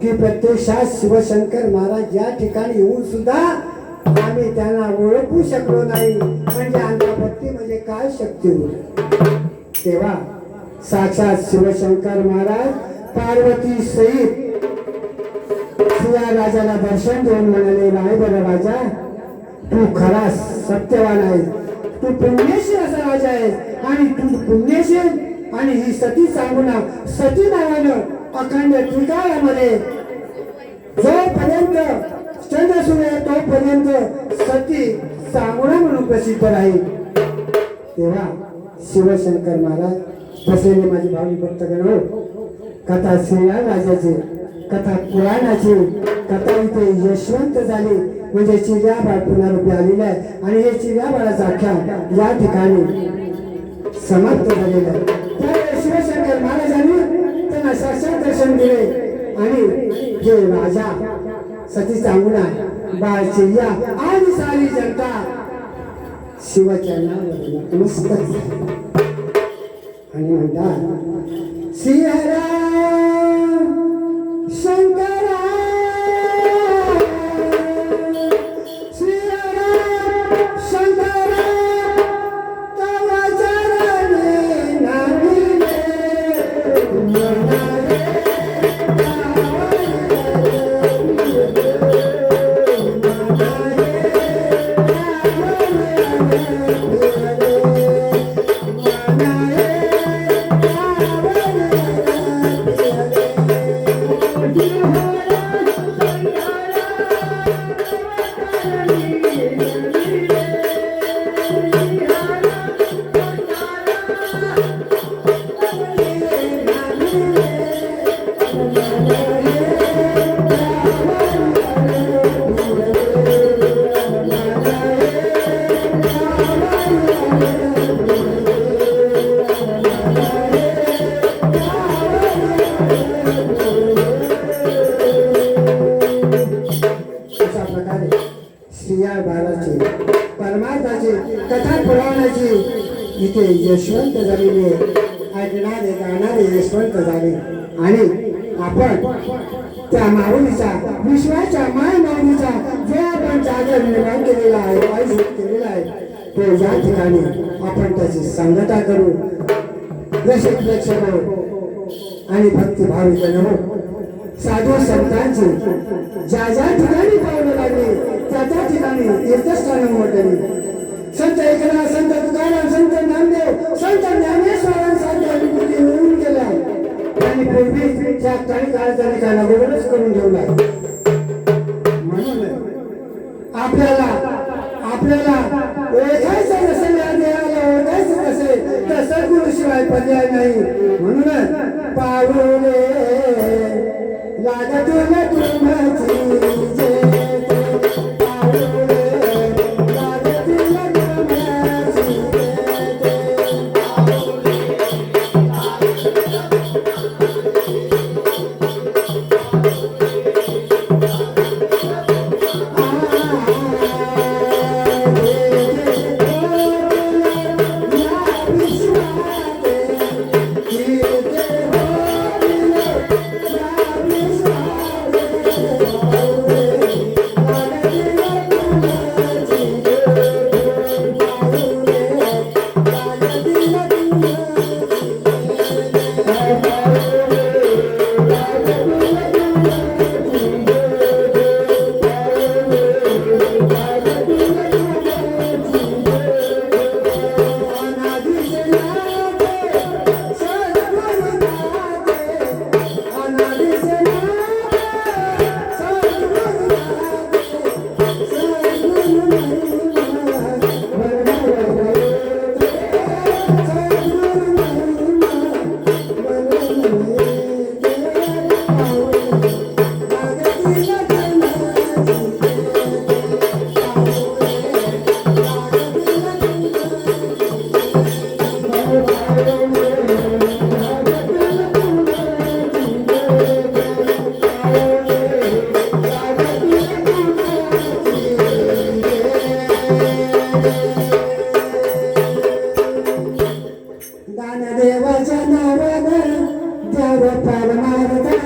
Speaker 1: की प्रत्यक्षात शिवशंकर महाराज या ठिकाणी येऊन सुद्धा आम्ही त्यांना ओळखू शकलो नाही, म्हणजे अंधभक्ती म्हणजे काय शक्ती होती. तेव्हा साक्षात शिवशंकर महाराज पार्वती सहित सिया राजाला दर्शन देऊन म्हणाले, नाही बरं राजा, तू खरा सत्यवान आहेस, तू पुण्यशील असा राजा आहेस आणि तू पुण्यशील. आणि ही सती सांगूना सती नावानं अखंड त्रिकाळामध्ये जोपर्यंत चंद्र सूर्य तोपर्यंत सती सांगुणा म्हणून प्रसिद्ध राहील. तेव्हा शिवशंकर महाराज बसलेले माझे भावी भक्तगण हो, कथा श्रीराम राजाची, कथा पुराणाची, कथा इथे यशवंत झाली म्हणजे चिऱ्या बाळ पुनरुपी आलेलं आहे आणि हे चिऱ्या बाळाचं आख्यान या ठिकाणी समाप्त झालेलं आहे. त्यावेळी शिवशंकर महाराजांनी त्यांना साक्षात दर्शन दिले आणि हे राजा सती सांगुणा बाळ चिऱ्या आणि सारी जनता शिवचरणावर नमस्कार आणि म्हणतात, श्रीहरा शंकरा स्त्रिया बाळाची परमार्थाची कथा पुराणाची इथे यशवंत झालेले ऐकणारे गाणारे यशवंत झाले आणि आपण त्या माऊलीचा विश्वाच्या माय माऊलीचा जे आपण जागर निर्माण केलेला आहे आयुष्य केलेला आहे तो या ठिकाणी आपण त्याची सांगता करू रसिक प्रेक्षक आणि भक्तिभावी जन हो साधू संतांची ज्या ज्या ठिकाणी पावलं लागली त्या त्या ठिकाणी तीर्थस्थान मोठली संत एकनाथ संत तुकाराम संत नामदेव संत ज्ञानेश्वरांसारख्या विभूती मिळून गेल्या आणि पूर्वी त्या काही काळाचा त्यांना बरोबरच करून ठेवला म्हणून आपल्याला ओळखायचं नसेल या देवाला ओळखायचं नसेल तर सद्गुरू शिवाय पर्याय नाही म्हणून पावले लागतून तुमची देवाच्या नावानं देव परमार्थाचं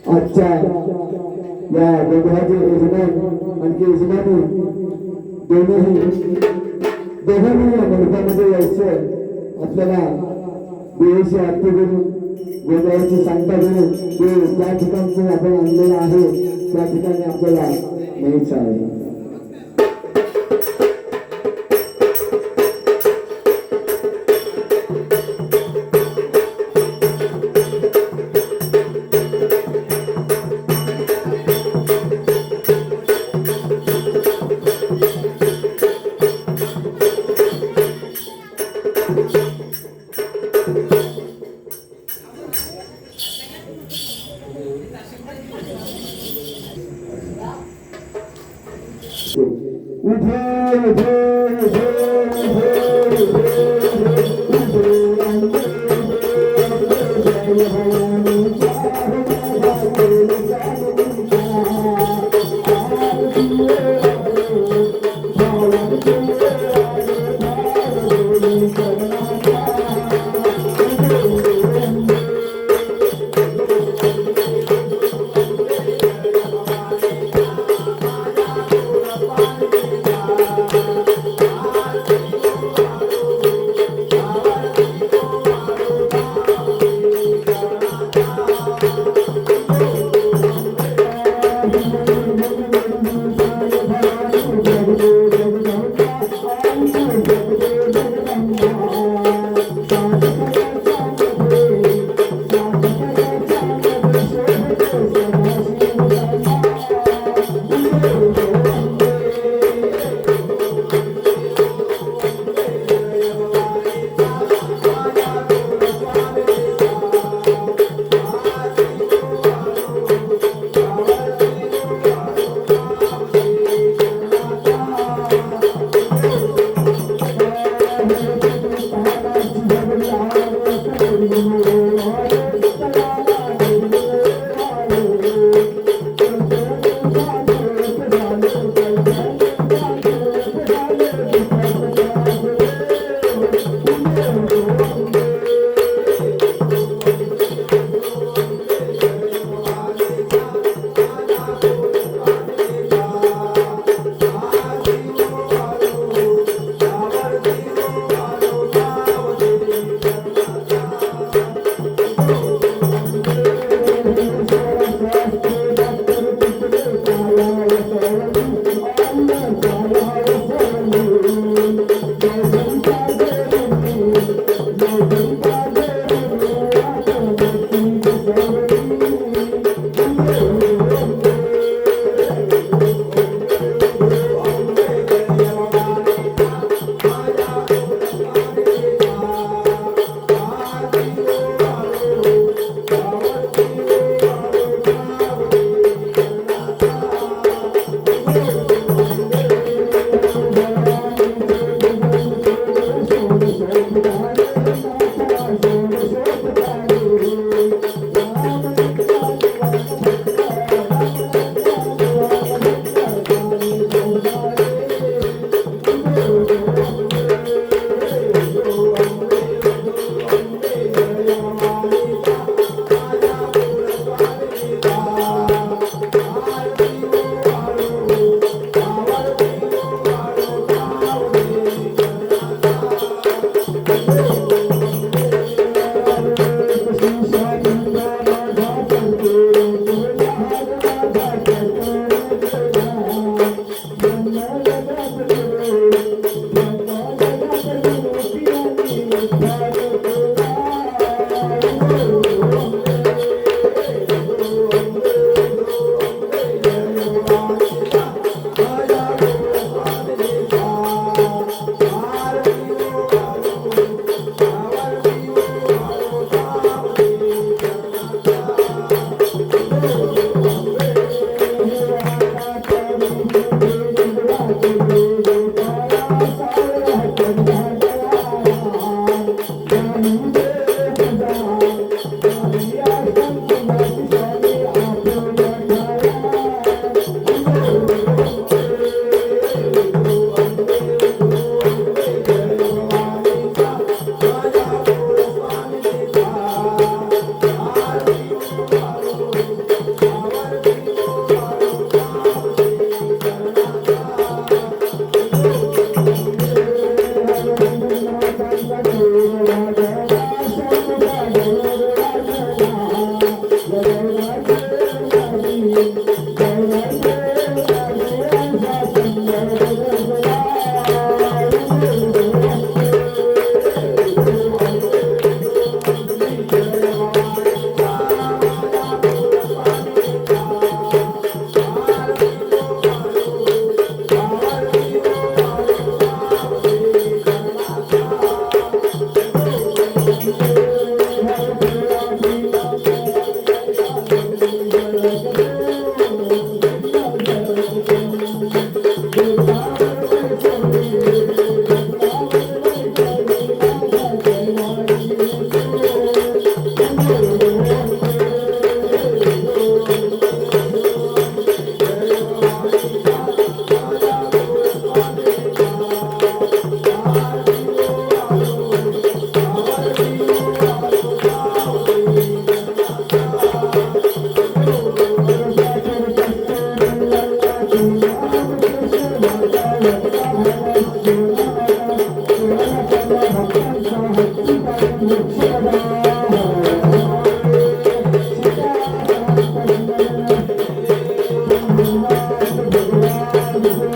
Speaker 2: आजच्या या गोंधळाचे यजमान आणखी यजमानी दोघांनी या मंडपामध्ये यायचं आपल्याला देवाची आरती करून गोंधळाची सांगता करून ते त्या ठिकाणचं आपण आणलेलं आहे त्या ठिकाणी आपल्याला न्यायचं आहे. Thank you.